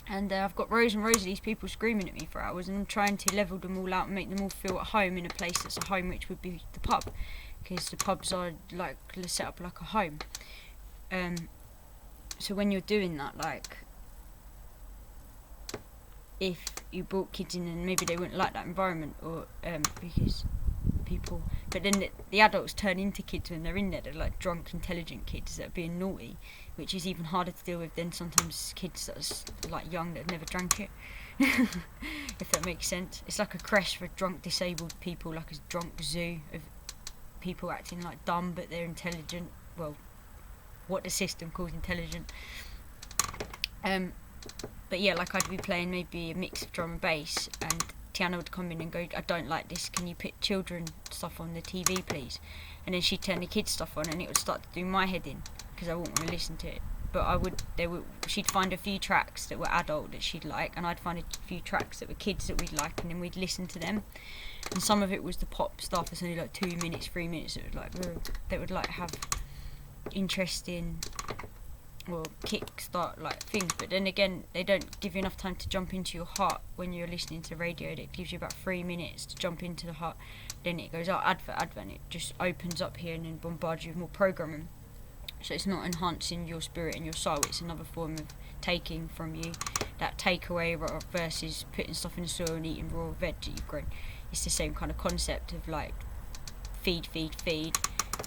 A: and I've got rows and rows of these people screaming at me for hours, and I'm trying to level them all out and make them all feel at home in a place that's a home, which would be the pub, because the pubs are like set up like a home. So when you're doing that, like, if you brought kids in and maybe they wouldn't like that environment, or because people, but then the adults turn into kids when they're in there. They're like drunk, intelligent kids that are being naughty, which is even harder to deal with than sometimes kids that's like young that have never drank it. If that makes sense. It's like a creche for drunk, disabled people, like a drunk zoo of people acting like dumb but they're intelligent. Well, what the system calls intelligent. But yeah, like I'd be playing maybe a mix of drum and bass, and Tiana would come in and go, I don't like this, can you put children stuff on the TV please? And then she'd turn the kids stuff on and it would start to do my head in, because I wouldn't want to listen to it. But she'd find a few tracks that were adult that she'd like, and I'd find a few tracks that were kids that we'd like, and then we'd listen to them. And some of it was the pop stuff that's only like 2 minutes, 3 minutes, that would like have interesting or kickstart like things, but then again they don't give you enough time to jump into your heart when you're listening to radio. That gives you about 3 minutes to jump into the heart, then it goes advert, and it just opens up here and then bombards you with more programming. So it's not enhancing your spirit and your soul, it's another form of taking from you. That takeaway versus putting stuff in the soil and eating raw veg that you've grown, it's the same kind of concept of like feed,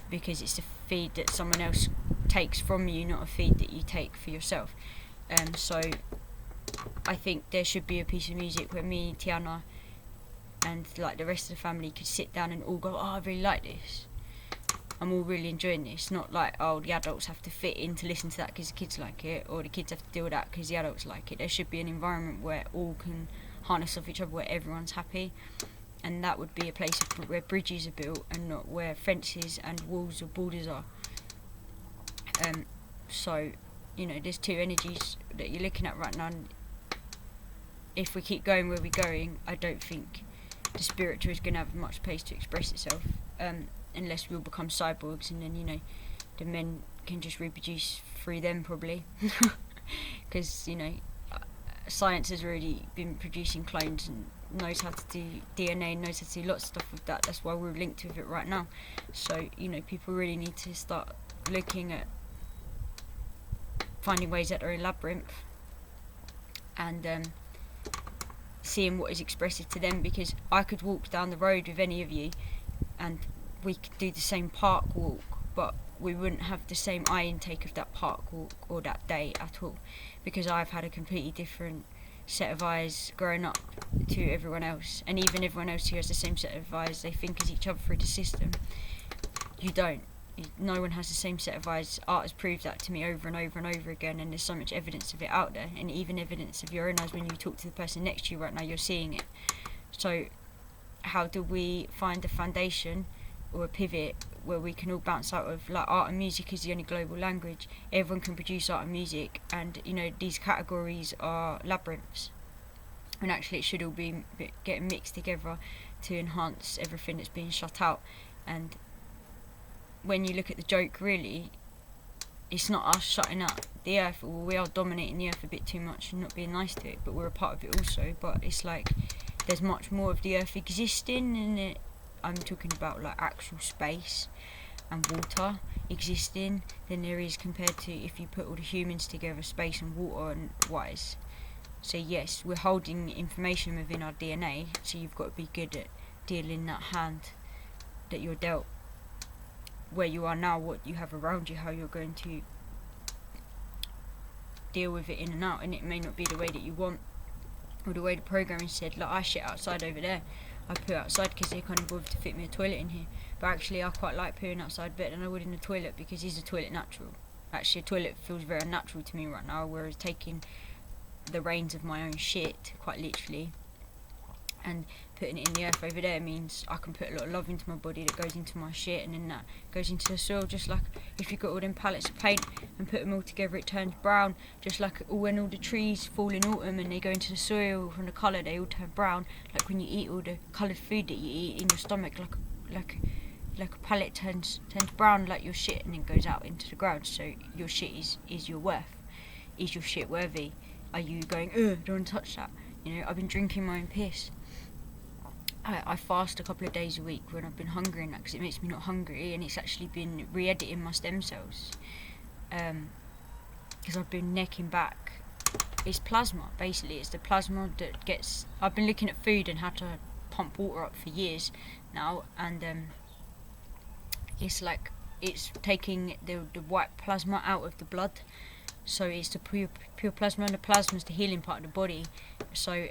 A: because it's a feed that someone else takes from you, not a feed that you take for yourself. So I think there should be a piece of music where me, Tiana, and like the rest of the family could sit down and all go, oh, I really like this, I'm all really enjoying this. Not like, oh, the adults have to fit in to listen to that because the kids like it, or the kids have to deal with that because the adults like it. There should be an environment where all can harness off each other, where everyone's happy. And that would be a place where bridges are built and not where fences and walls or borders are. So, you know, there's 2 energies that you're looking at right now. And if we keep going where we're going, I don't think the spiritual is going to have much place to express itself, unless we all become cyborgs, and then, you know, the men can just reproduce through them probably. Because, you know, science has already been producing clones and knows how to do DNA, knows how to do lots of stuff with that. That's why we're linked with it right now. So, you know, people really need to start looking at finding ways out of their labyrinth and seeing what is expressive to them, because I could walk down the road with any of you and we could do the same park walk, but we wouldn't have the same eye intake of that park walk or that day at all, because I've had a completely different set of eyes growing up to everyone else. And even everyone else who has the same set of eyes, they think as each other through the system. You don't. No one has the same set of eyes. Art has proved that to me over and over and over again, and there's so much evidence of it out there, and even evidence of your own eyes. When you talk to the person next to you right now, you're seeing it. So how do we find a foundation or a pivot where we can all bounce out of? Like, art and music is the only global language. Everyone can produce art and music, and, you know, these categories are labyrinths. when actually it should all be getting mixed together to enhance everything that's being shut out. And when you look at the joke, really, it's not us shutting out the earth, or we are dominating the earth a bit too much and not being nice to it, but we're a part of it also. But it's like there's much more of the earth existing, and I'm talking about like actual space and water existing than there is compared to if you put all the humans together, space and water and wise. So yes, we're holding information within our DNA, so you've got to be good at dealing that hand that you're dealt, where you are now, what you have around you, how you're going to deal with it in and out. And it may not be the way that you want, or the way the programming said. Like, I shit outside over there, I poo outside because they can't bother to fit me a toilet in here. But actually I quite like pooing outside better than I would in the toilet, because is a toilet natural? Actually a toilet feels very unnatural to me right now, whereas taking the reins of my own shit, quite literally, and putting it in the earth over there means I can put a lot of love into my body that goes into my shit, and then that goes into the soil. Just like if you got all them pallets of paint and put them all together, it turns brown. Just like when all the trees fall in autumn and they go into the soil from the colour, they all turn brown. Like when you eat all the coloured food that you eat in your stomach, like a pallet turns brown like your shit, and then goes out into the ground. So your shit is your worth. Is your shit worthy? Are you going, don't want to touch that? You know, I've been drinking my own piss. I fast a couple of days a week when I've been hungry, and that, because it makes me not hungry, and it's actually been re-editing my stem cells. Because I've been necking back. It's plasma, basically. It's the plasma that gets... I've been looking at food and how to pump water up for years now, and it's like it's taking the white plasma out of the blood. So it's the pure plasma, and the plasma is the healing part of the body. So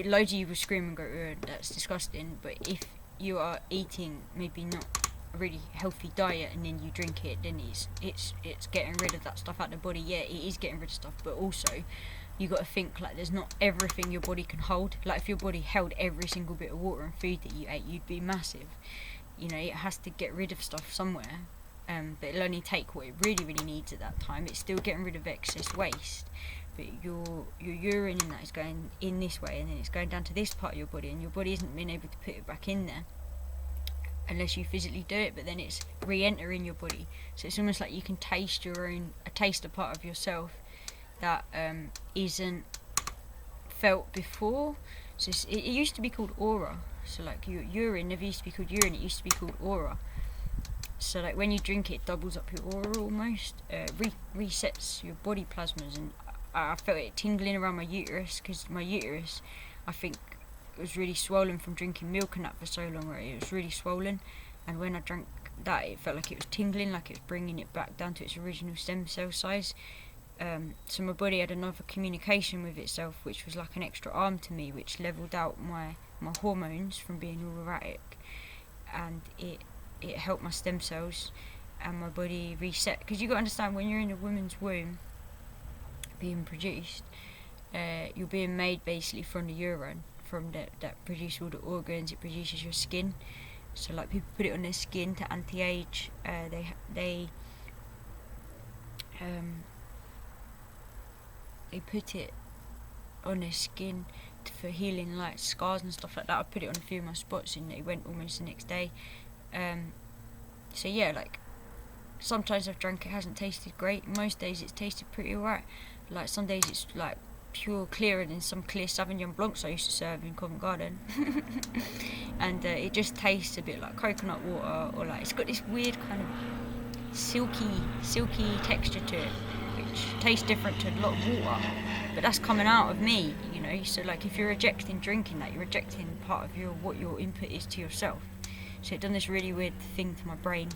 A: loads of you will scream and go, that's disgusting. But if you are eating maybe not a really healthy diet, and then you drink it, then it's getting rid of that stuff out of the body. Yeah, it is getting rid of stuff, but also you got to think like there's not everything your body can hold. Like if your body held every single bit of water and food that you ate, you'd be massive. You know, it has to get rid of stuff somewhere. But it'll only take what it really needs at that time. It's still getting rid of excess waste, but your urine in that is going in this way, and then it's going down to this part of your body, and your body isn't being able to put it back in there unless you physically do it. But then it's re-entering your body, so it's almost like you can taste a part of yourself that isn't felt before. So it used to be called aura. So like your urine never used to be called urine, it used to be called aura. So like when you drink it, doubles up your aura almost, resets your body plasmas. And I felt it tingling around my uterus, because my uterus, I think, was really swollen from drinking milk and that for so long, right? It was really swollen, and when I drank that, it felt like it was tingling, like it was bringing it back down to its original stem cell size. So my body had another communication with itself, which was like an extra arm to me, which levelled out my hormones from being all erratic, and it helped my stem cells and my body reset. Because you got to understand, when you're in a woman's womb being produced, you're being made basically from the urine, from that produces all the organs. It produces your skin. So like people put it on their skin to anti-age. They put it on their skin for healing like scars and stuff like that. I put it on a few of my spots and it went almost the next day. So yeah, like sometimes I've drank it, hasn't tasted great. Most days it's tasted pretty alright. Like some days it's like pure clearer than some clear Sauvignon Blancs I used to serve in Covent Garden. And it just tastes a bit like coconut water, or like it's got this weird kind of silky texture to it, which tastes different to a lot of water, but that's coming out of me, you know. So like if you're rejecting drinking that, you're rejecting part of what your input is to yourself. So it done this really weird thing to my brain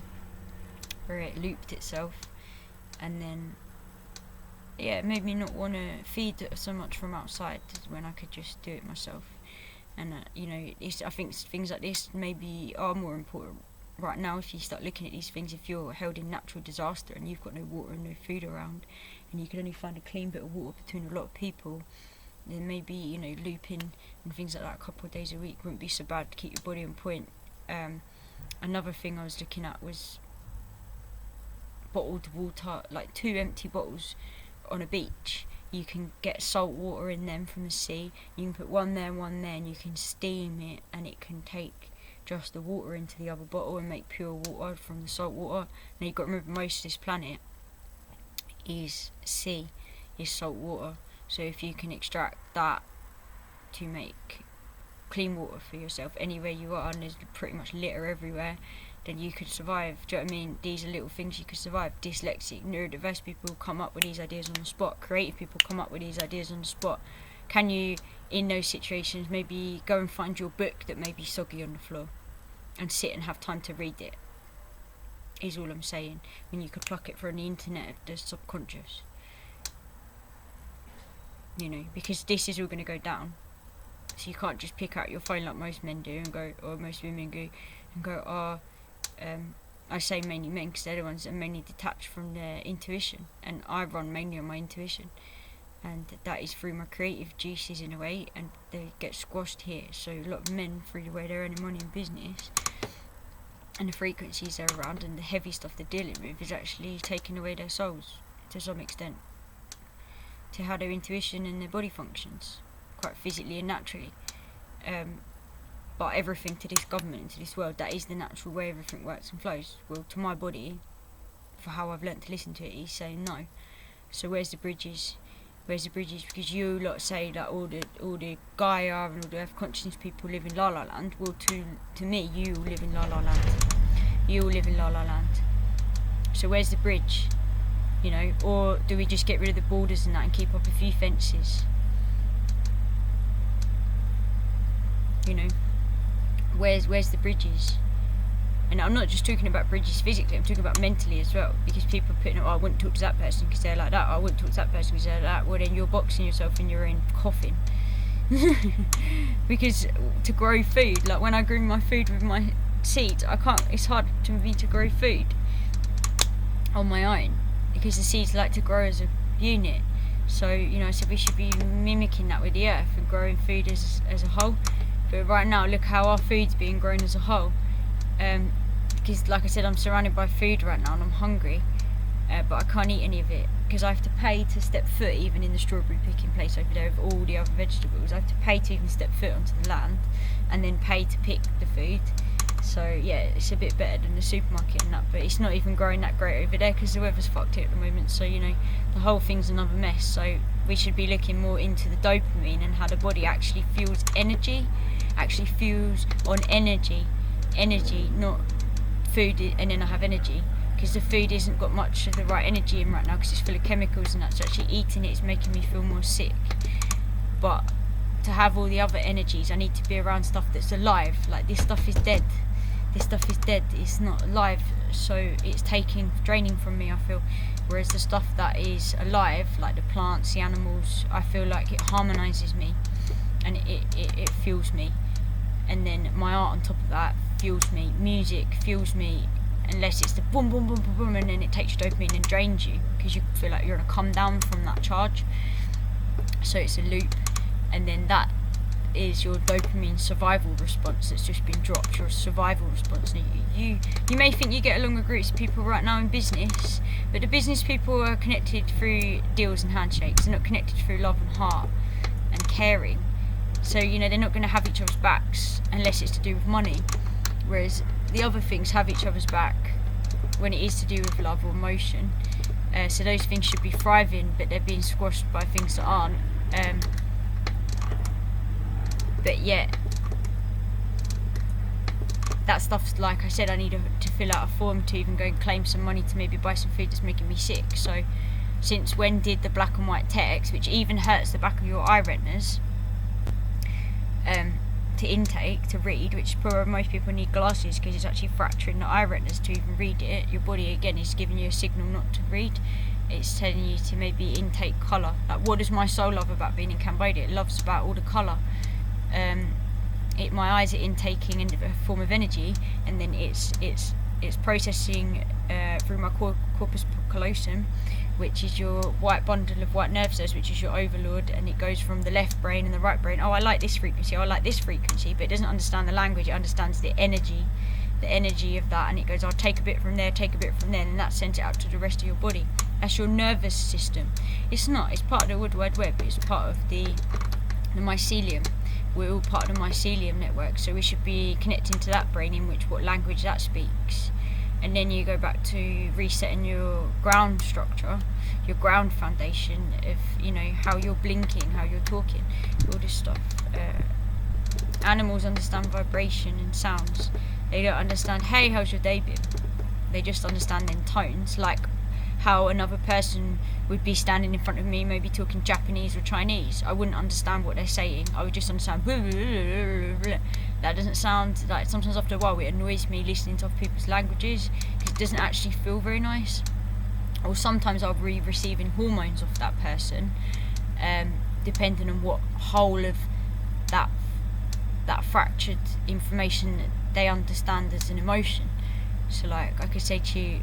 A: where it looped itself, and then yeah, it made me not want to feed so much from outside when I could just do it myself. And you know, I think things like this maybe are more important right now if you start looking at these things. If you're held in natural disaster and you've got no water and no food around, and you can only find a clean bit of water between a lot of people, then maybe, you know, looping and things like that a couple of days a week wouldn't be so bad to keep your body on point. Another thing I was looking at was bottled water, like 2 empty bottles on a beach. you can get salt water in them from the sea. You can put one there and one there, and you can steam it, and it can take just the water into the other bottle and make pure water from the salt water. Now you've got to remember, most of this planet is sea, is salt water. So if you can extract that to make clean water for yourself anywhere you are, and there's pretty much litter everywhere, then you could survive. Do you know what I mean? These are little things you could survive. Dyslexic, neurodiverse people come up with these ideas on the spot. Creative people come up with these ideas on the spot. Can you, in those situations, maybe go and find your book that may be soggy on the floor and sit and have time to read it? Is all I'm saying. When you could pluck it from the internet of the subconscious. You know, because this is all going to go down. So you can't just pick out your phone like most men do and go, or most women do, and go, I say mainly men because they're the ones that are mainly detached from their intuition, and I run mainly on my intuition, and that is through my creative juices in a way, and they get squashed here. So a lot of men, through the way they're earning money in business and the frequencies they're around and the heavy stuff they're dealing with, is actually taking away their souls to some extent, to how their intuition and their body functions quite physically and naturally. But everything to this government and to this world, that is the natural way everything works and flows. Well, to my body, for how I've learnt to listen to it, he's saying no. So where's the bridges? Where's the bridges? Because you lot say that all the Gaia and all the Earth consciousness people live in La La Land. Well, to me, you all live in La La Land. You all live in La La Land. So where's the bridge? You know, or do we just get rid of the borders and that and keep up a few fences? You know, where's the bridges? And I'm not just talking about bridges physically, I'm talking about mentally as well, because people are putting, I wouldn't talk to that person because they're like that, I wouldn't talk to that person because they're like that. Well, then you're boxing yourself in your own coffin. Because to grow food, like when I grew my food with my seeds, it's hard to me to grow food on my own because the seeds like to grow as a unit. So, you know, so we should be mimicking that with the earth and growing food as a whole. But right now, look how our food's being grown as a whole. Because, like I said, I'm surrounded by food right now and I'm hungry, but I can't eat any of it because I have to pay to step foot even in the strawberry picking place over there with all the other vegetables. I have to pay to even step foot onto the land and then pay to pick the food. So yeah, it's a bit better than the supermarket and that, but it's not even growing that great over there because the weather's fucked it at the moment. So, you know, the whole thing's another mess. So we should be looking more into the dopamine and how the body actually feels energy, actually feels on energy, not food and then I have energy, because the food isn't got much of the right energy in right now because it's full of chemicals, and that's actually eating it is making me feel more sick. But to have all the other energies, I need to be around stuff that's alive. Like this stuff is dead. This stuff is dead. It's not alive, so it's draining from me, I feel. Whereas the stuff that is alive, like the plants, the animals, I feel like it harmonises me and it fuels me. And then my art on top of that fuels me. Music fuels me, unless it's the boom, boom, boom, boom, boom, and then it takes your dopamine and drains you because you feel like you're going to come down from that charge. So it's a loop, and then that is your dopamine survival response that's just been dropped, your survival response. Now, you may think you get along with groups of people right now in business, but the business people are connected through deals and handshakes. They're not connected through love and heart and caring. So, you know, they're not going to have each other's backs unless it's to do with money. Whereas the other things have each other's back when it is to do with love or emotion. So those things should be thriving, but they're being squashed by things that aren't. But yet, that stuff's, like I said, I need to fill out a form to even go and claim some money to maybe buy some food that's making me sick. So since when did the black and white text, which even hurts the back of your eye retinas, to intake, to read, which probably most people need glasses because it's actually fracturing the eye retinas to even read it. Your body again is giving you a signal not to read. It's telling you to maybe intake colour. Like, what does my soul love about being in Cambodia? It loves about all the colour. My eyes are intaking in a form of energy, and then it's processing through my corpus callosum, which is your white bundle of white nerve cells, which is your overlord, and it goes from the left brain and the right brain. Oh, I like this frequency, I like this frequency, but it doesn't understand the language, it understands the energy of that, and it goes, I'll take a bit from there, and that sends it out to the rest of your body. That's your nervous system. It's not. It's part of the World Wide Web. It's part of the mycelium. We're all part of the mycelium network, so we should be connecting to that brain, in which what language that speaks. And then you go back to resetting your ground structure, your ground foundation of, how you're blinking, how you're talking, all this stuff. Animals understand vibration and sounds. They don't understand, hey, how's your day been? They just understand in tones, like how another person would be standing in front of me, maybe talking Japanese or Chinese. I wouldn't understand what they're saying. I would just understand blah, blah, blah, blah. That doesn't sound like, sometimes after a while it annoys me listening to other people's languages, because it doesn't actually feel very nice. Or sometimes I'll be receiving hormones off that person, depending on what whole of that fractured information that they understand as an emotion. So like, I could say to you,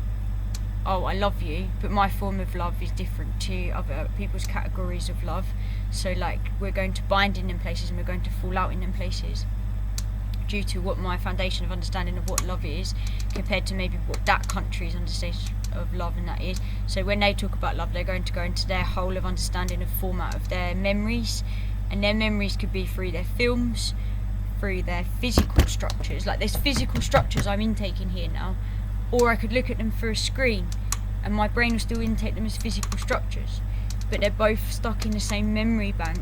A: oh, I love you, but my form of love is different to other people's categories of love. So like, we're going to bind in them places and we're going to fall out in them places, due to what my foundation of understanding of what love is compared to maybe what that country's understanding of love and that is. So when they talk about love, they're going to go into their whole of understanding of format of their memories, and their memories could be through their films, through their physical structures, like there's physical structures I'm intaking here now, or I could look at them through a screen and my brain will still intake them as physical structures, but they're both stuck in the same memory bank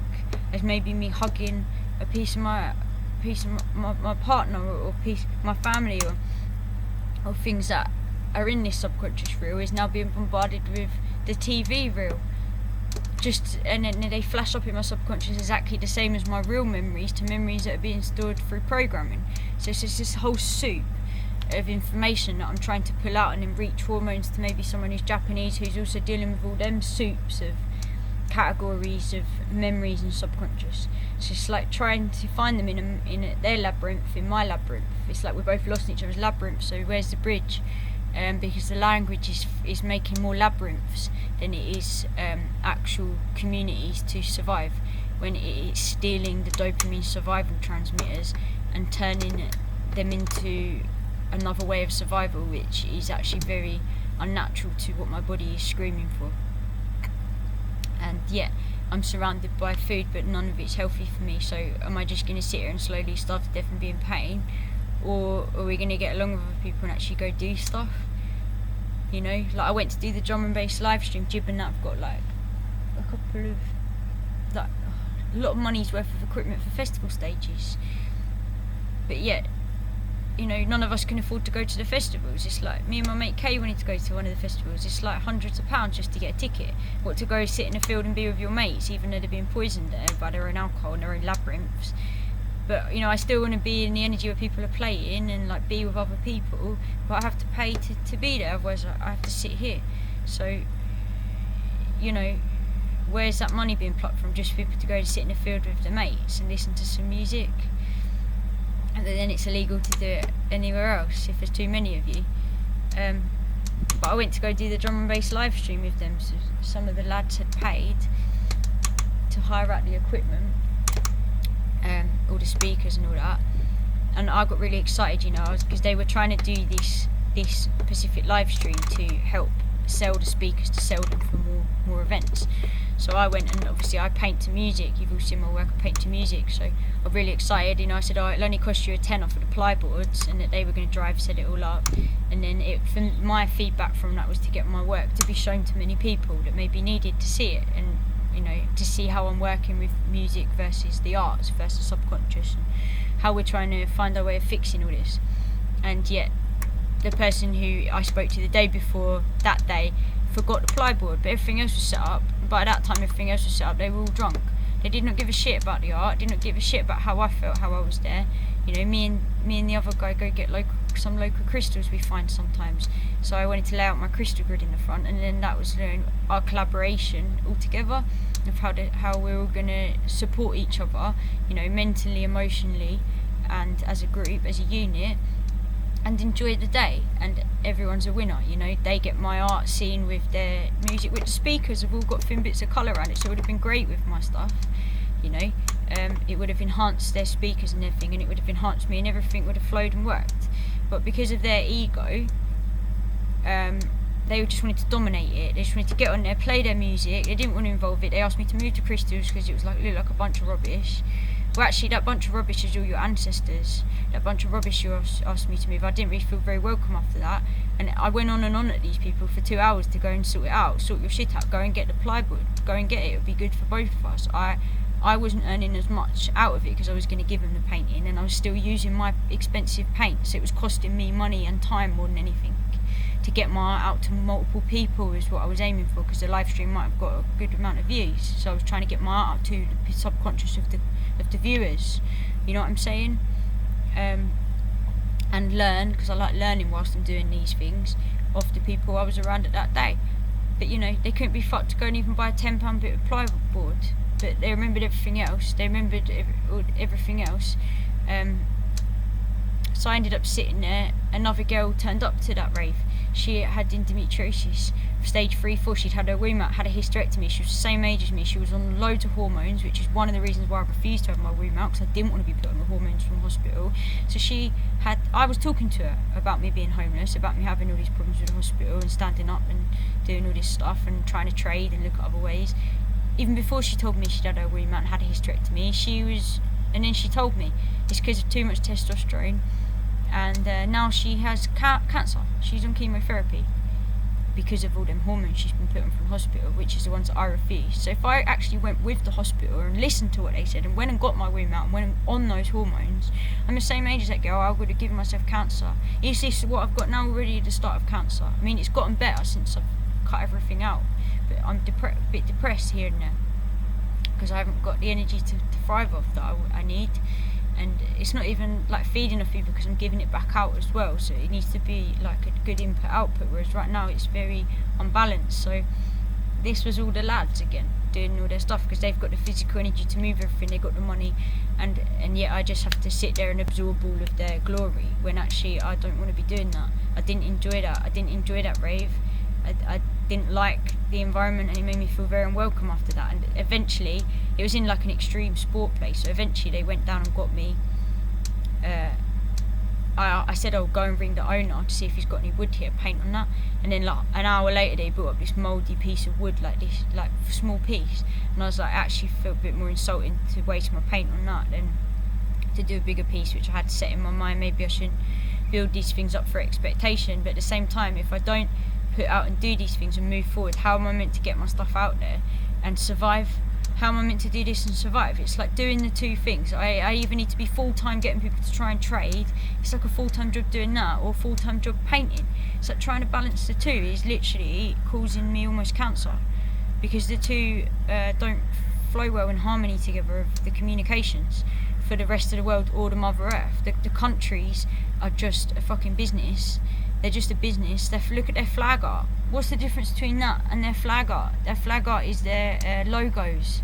A: as maybe me hugging a piece of my partner, or piece of my family, or things that are in this subconscious reel is now being bombarded with the TV reel. And then they flash up in my subconscious exactly the same as my real memories, to memories that are being stored through programming. So it's just this whole soup of information that I'm trying to pull out and then reach hormones to maybe someone who's Japanese, who's also dealing with all them soups of categories of memories and subconscious. So it's like trying to find them in their labyrinth, in my labyrinth. It's like we're both lost in each other's labyrinth, so where's the bridge? Because the language is making more labyrinths than it is actual communities to survive, when it's stealing the dopamine survival transmitters and turning them into another way of survival, which is actually very unnatural to what my body is screaming for. And yet I'm surrounded by food, but none of it's healthy for me. So am I just going to sit here and slowly starve to death and be in pain? Or are we going to get along with other people and actually go do stuff? Like I went to do the drum and bass live stream. Jib and that have got like a couple of, like, a lot of money's worth of equipment for festival stages. But yet, none of us can afford to go to the festivals. It's like, me and my mate Kay wanted to go to one of the festivals. It's like hundreds of pounds just to get a ticket. What, to go sit in a field and be with your mates, even though they're being poisoned there by their own alcohol and their own labyrinths. But I still want to be in the energy where people are playing and like be with other people, but I have to pay to be there, otherwise I have to sit here. So where's that money being plucked from, just for people to go to sit in a field with their mates and listen to some music? And then it's illegal to do it anywhere else if there's too many of you. But I went to go do the drum and bass live stream with them, so some of the lads had paid to hire out the equipment, all the speakers and all that, and I got really excited, because they were trying to do this specific live stream to help sell the speakers, to sell them for more events. So I went, and obviously I paint to music. You've all seen my work, I paint to music, so I'm really excited. I said, it'll only cost you a tenner for the plyboards, and that they were going to drive, set it all up. And then my feedback from that was to get my work to be shown to many people that maybe needed to see it, and to see how I'm working with music versus the arts versus subconscious, and how we're trying to find our way of fixing all this. And yet the person who I spoke to the day before that day forgot the plyboard, but everything else was set up. By that time everything else was set up. They were all drunk. They did not give a shit about the art, did not give a shit about how I felt, how I was there. Me and the other guy go get some local crystals we find sometimes. So I wanted to lay out my crystal grid in the front, and then that was our collaboration all together of how we're all going to support each other, mentally, emotionally, and as a group, as a unit, and enjoy the day. And everyone's a winner. They get my art scene with their music, which the speakers have all got thin bits of colour around it, so it would have been great with my stuff. It would have enhanced their speakers and everything, and it would have enhanced me, and everything would have flowed and worked. But because of their ego, they just wanted to dominate it. They just wanted to get on there, play their music. They didn't want to involve it. They asked me to move to Crystals because it was looked like a bunch of rubbish. Well, actually, that bunch of rubbish is all your ancestors. That bunch of rubbish you asked me to move. I didn't really feel very welcome after that. And I went on and on at these people for 2 hours to go and sort it out. Sort your shit out. Go and get the plywood. Go and get it. It would be good for both of us. I wasn't earning as much out of it because I was going to give them the painting, and I was still using my expensive paint. So it was costing me money and time more than anything. To get my art out to multiple people is what I was aiming for, because the live stream might have got a good amount of views. So I was trying to get my art out to the subconscious of the viewers. You know what I'm saying? And learn, because I like learning whilst I'm doing these things, off the people I was around at that day. But you know, they couldn't be fucked to go and even buy a £10 bit of plywood board. But they remembered everything else. They remembered everything else. So I ended up sitting there. Another girl turned up to that rave. She had endometriosis, stage 3-4. She'd had her womb out, had a hysterectomy. She was the same age as me. She was on loads of hormones, which is one of the reasons why I refused to have my womb out, because I didn't want to be put on the hormones from hospital. So I was talking to her about me being homeless, about me having all these problems with the hospital and standing up and doing all this stuff and trying to trade and look at other ways. Even before she told me she'd had her womb out and had a hysterectomy, and then she told me it's because of too much testosterone. And now she has cancer. She's on chemotherapy because of all them hormones she's been put on from hospital, which is the ones that I refused. So if I actually went with the hospital and listened to what they said and went and got my womb out and went on those hormones, I'm the same age as that girl, I would have given myself cancer. Is this what I've got now already at the start of cancer? I mean, it's gotten better since I've cut everything out, but I'm a bit depressed here and there because I haven't got the energy to thrive off that I need. And it's not even like feeding off people because I'm giving it back out as well, so it needs to be like a good input output, whereas right now it's very unbalanced. So this was all the lads again doing all their stuff because they've got the physical energy to move everything, they've got the money, and yet I just have to sit there and absorb all of their glory when actually I don't want to be doing that. I didn't enjoy that rave. I didn't like the environment, and it made me feel very unwelcome after that. And eventually, it was in like an extreme sport place, so eventually they went down and got me. I said I'll go and ring the owner to see if he's got any wood here, paint on that. And then like an hour later, they brought up this mouldy piece of wood, like this like small piece, and I was like, I actually felt a bit more insulting to waste my paint on that than to do a bigger piece, which I had set in my mind. Maybe I shouldn't build these things up for expectation, but at the same time, if I don't put out and do these things and move forward, how am I meant to get my stuff out there and survive? How am I meant to do this and survive? It's like doing the two things. I either need to be full-time getting people to try and trade, it's like a full-time job doing that, or a full-time job painting. It's like trying to balance the two is literally causing me almost cancer, because the two don't flow well in harmony together of the communications for the rest of the world or the Mother Earth. The countries are just a fucking business. They're just a business. Look at their flag art. What's the difference between that and their flag art? Their flag art is their logos.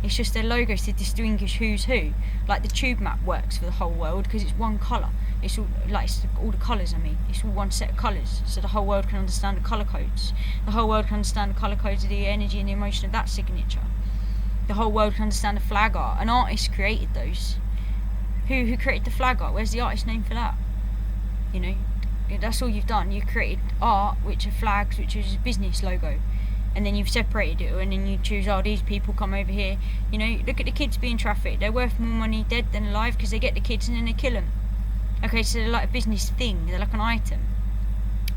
A: It's just their logos to distinguish who's who. Like the tube map works for the whole world because it's one colour. It's all the colours. I mean, it's all one set of colours, so the whole world can understand the colour codes. The whole world can understand the colour codes of the energy and the emotion of that signature. The whole world can understand the flag art. An artist created those. Who created the flag art? Where's the artist name for that? You know. That's all you've done. You've created art, which are flags, which is a business logo, and then you've separated it, and then you choose, these people come over here. You know, look at the kids being trafficked. They're worth more money dead than alive because they get the kids and then they kill them. Okay, so they're like a business thing. They're like an item.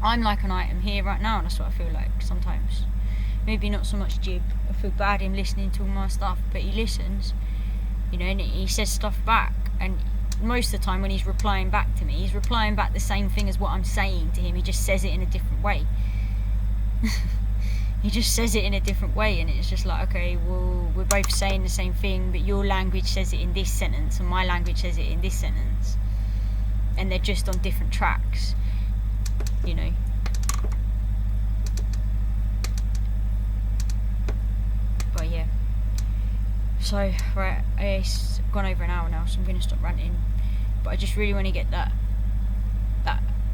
A: I'm like an item here right now, and that's what I feel like sometimes. Maybe not so much Jib. I feel bad him listening to all my stuff, but he listens. You know, and he says stuff back, and most of the time when he's replying back to me, he's replying back the same thing as what I'm saying to him. He just says it in a different way. He just says it in a different way, and it's just like, okay, well, we're both saying the same thing, but your language says it in this sentence and my language says it in this sentence, and they're just on different tracks, you know. But yeah, so right, it's gone over an hour now, so I'm going to stop ranting. But I just really want to get that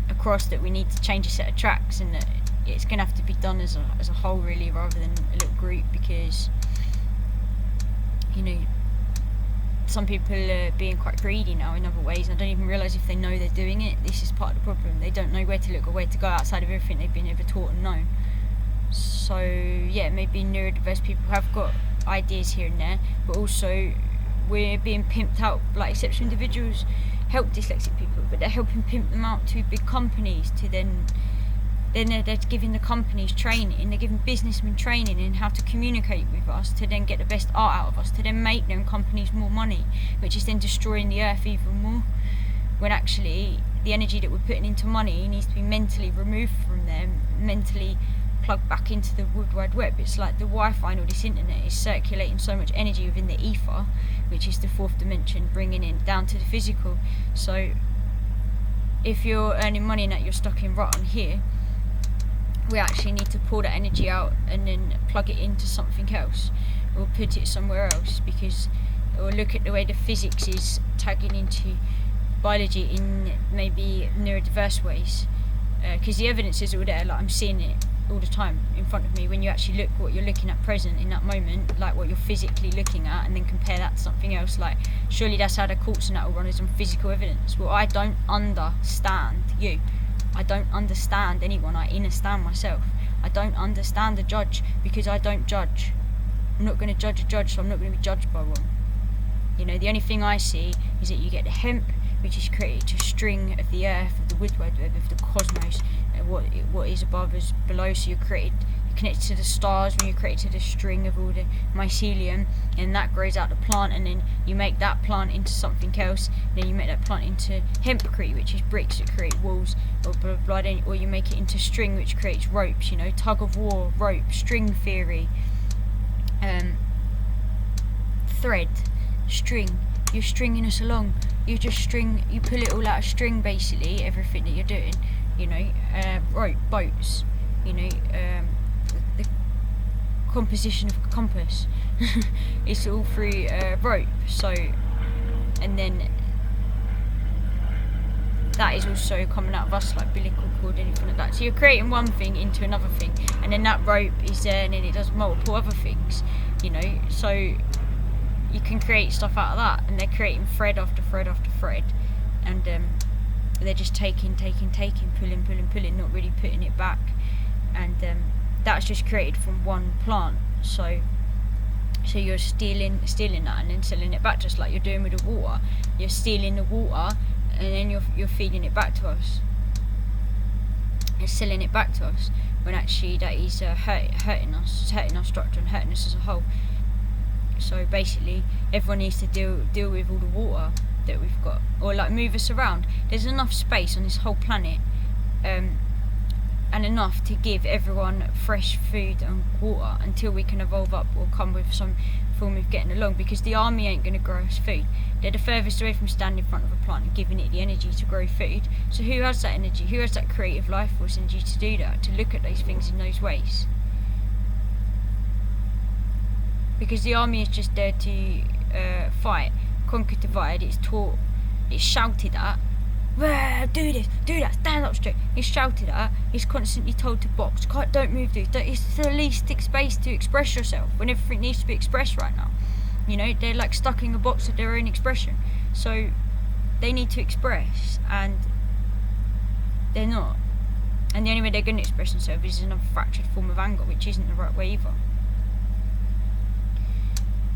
A: across, that we need to change a set of tracks, and that it's going to have to be done as a whole, really, rather than a little group, because, you know, some people are being quite greedy now in other ways. I don't even realise if they know they're doing it. This is part of the problem. They don't know where to look or where to go outside of everything they've been ever taught and known. So yeah, maybe neurodiverse people have got ideas here and there, but also we're being pimped out. Like exceptional individuals help dyslexic people, but they're helping pimp them out to big companies to then they're giving the companies training, they're giving businessmen training in how to communicate with us to then get the best art out of us, to then make them companies more money, which is then destroying the earth even more, when actually the energy that we're putting into money needs to be mentally removed from them, mentally plugged back into the World Wide Web. It's like the Wi-Fi and all this internet is circulating so much energy within the ether, which is the fourth dimension, bringing it down to the physical. So if you're earning money and that you're stuck in rotten here, we actually need to pull that energy out and then plug it into something else, or put it somewhere else, or look at the way the physics is tagging into biology in maybe neurodiverse ways, because the evidence is all there. Like I'm seeing it all the time in front of me. When you actually look what you're looking at present in that moment, like what you're physically looking at, and then compare that to something else, like surely that's how the courts and that all run, is on physical evidence. Well, I don't understand you. I don't understand anyone. I understand myself. I don't understand the judge, because I don't judge. I'm not going to judge a judge, so I'm not going to be judged by one. You know, the only thing I see is that you get the hemp, which is created to string of the earth, of the World Wide Web, of the cosmos, what is above is below. So you're connected to the stars when you're created to the string of all the mycelium, and that grows out the plant, and then you make that plant into something else, and then you make that plant into hempcrete, which is bricks that create walls, or blah, blah, blah, or you make it into string, which creates ropes, you know, tug of war, rope, string theory, thread, string. You're stringing us along. You pull it all out of string, basically, everything that you're doing, you know, rope, boats, you know, the composition of a compass, it's all through rope. So, and then that is also coming out of us, like umbilical cord, anything like that. So you're creating one thing into another thing, and then that rope is there, and then it does multiple other things, you know. So you can create stuff out of that, and they're creating thread after thread after thread, and they're just taking, pulling, not really putting it back, and that's just created from one plant. So you're stealing that and then selling it back, just like you're doing with the water. You're stealing the water, and then you're feeding it back to us, and selling it back to us, when actually that is hurting us. It's hurting our structure and hurting us as a whole. So basically, everyone needs to deal with all the water that we've got, or like move us around. There's enough space on this whole planet, and enough to give everyone fresh food and water until we can evolve up or come with some form of getting along, because the army ain't going to grow us food. They're the furthest away from standing in front of a plant and giving it the energy to grow food. So who has that energy? Who has that creative life force energy to do that, to look at those things in those ways? Because the army is just there to fight, conquer, divide. It's taught, it's shouted at, do this, do that, stand up straight. It's shouted at, it's constantly told to box, don't move, dude. It's the least space to express yourself when everything needs to be expressed right now. You know, they're like stuck in a box of their own expression. So they need to express, and they're not. And the only way they're going to express themselves is in a fractured form of anger, which isn't the right way either.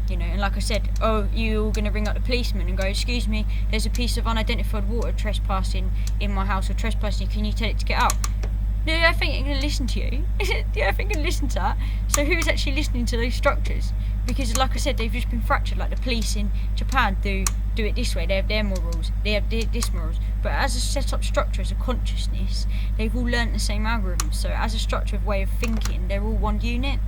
A: You know, and like I said, you're going to ring up the policeman and go, excuse me, there's a piece of unidentified water trespassing in my house, or trespassing, can you tell it to get out? No, I think they're going to listen to you. Yeah, I think they're going to listen to that. So who's actually listening to those structures? Because like I said, they've just been fractured. Like the police in Japan do it this way, they have their morals, they have this morals. But as a set up structure, as a consciousness, they've all learnt the same algorithms. So as a structure of way of thinking, they're all one unit.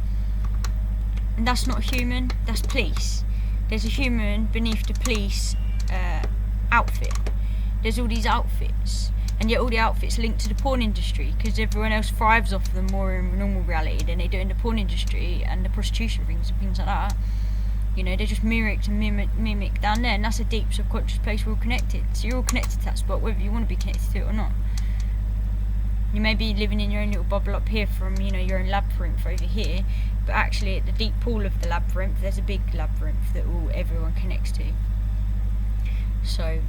A: And that's not human, that's police. There's a human beneath the police outfit. There's all these outfits, and yet all the outfits linked to the porn industry, because everyone else thrives off them more in normal reality than they do in the porn industry and the prostitution rings and things like that. You know, they're just mimic down there, and that's a deep subconscious place we're all connected. So you're all connected to that spot, whether you want to be connected to it or not. You may be living in your own little bubble up here from, you know, your own labyrinth over here, but actually at the deep pool of the labyrinth, there's a big labyrinth that everyone connects to. So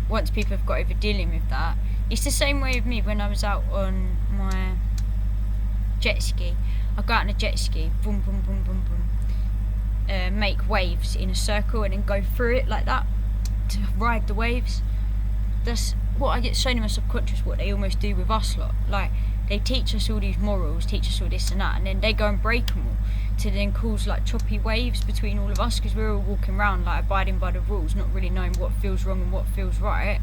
A: once people have got over dealing with that, it's the same way with me when I was out on my jet ski. I go out on a jet ski, boom, boom, boom, boom, boom, make waves in a circle and then go through it like that to ride the waves. That's what I get shown in my subconscious, what they almost do with us lot. Like, they teach us all these morals, teach us all this and that, and then they go and break them all to then cause like choppy waves between all of us, because we're all walking around like abiding by the rules, not really knowing what feels wrong and what feels right,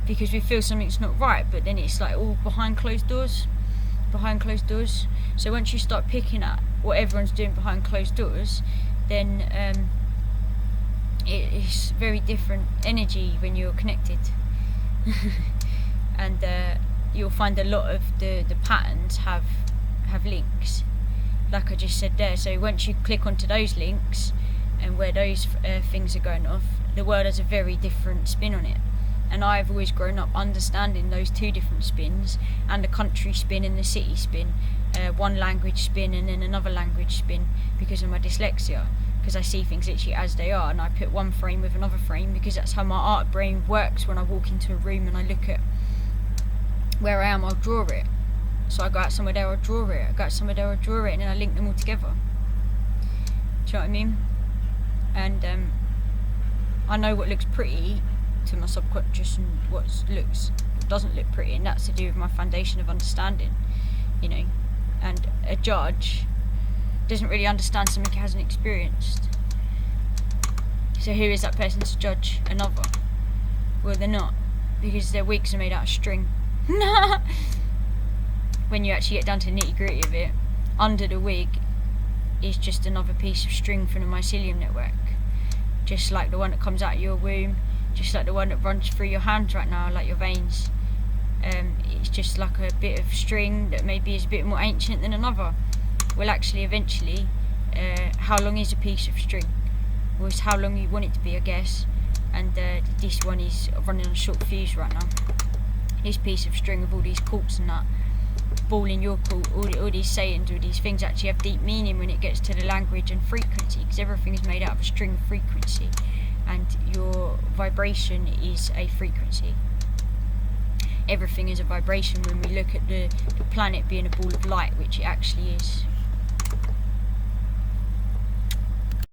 A: because we feel something's not right, but then it's like all behind closed doors. So once you start picking at what everyone's doing behind closed doors, then it's very different energy when you're connected. And you'll find a lot of the patterns have links, like I just said there. So once you click onto those links and where those things are going off, the world has a very different spin on it. And I've always grown up understanding those two different spins, and the country spin and the city spin, one language spin and then another language spin, because of my dyslexia, because I see things literally as they are, and I put one frame with another frame, because that's how my art brain works. When I walk into a room and I look at where I am, I'll draw it. So I go out somewhere there, I'll draw it, I go out somewhere there, I'll draw it, and then I link them all together. Do you know what I mean? And I know what looks pretty to my subconscious and what doesn't look pretty, and that's to do with my foundation of understanding, you know. And a judge doesn't really understand something he hasn't experienced. So who is that person to judge another? Well, they're not, because their wigs are made out of string. When you actually get down to the nitty gritty of it, under the wig is just another piece of string from the mycelium network, just like the one that comes out of your womb, just like the one that runs through your hands right now, like your veins. It's just like a bit of string that maybe is a bit more ancient than another. Well, actually, eventually, how long is a piece of string? Well, it's how long you want it to be, I guess. And this one is running on a short fuse right now. This piece of string with all these cords and that, ball in your court, all these sayings, all these things actually have deep meaning when it gets to the language and frequency, because everything is made out of a string of frequency, and your vibration is a frequency. Everything is a vibration when we look at the planet being a ball of light, which it actually is.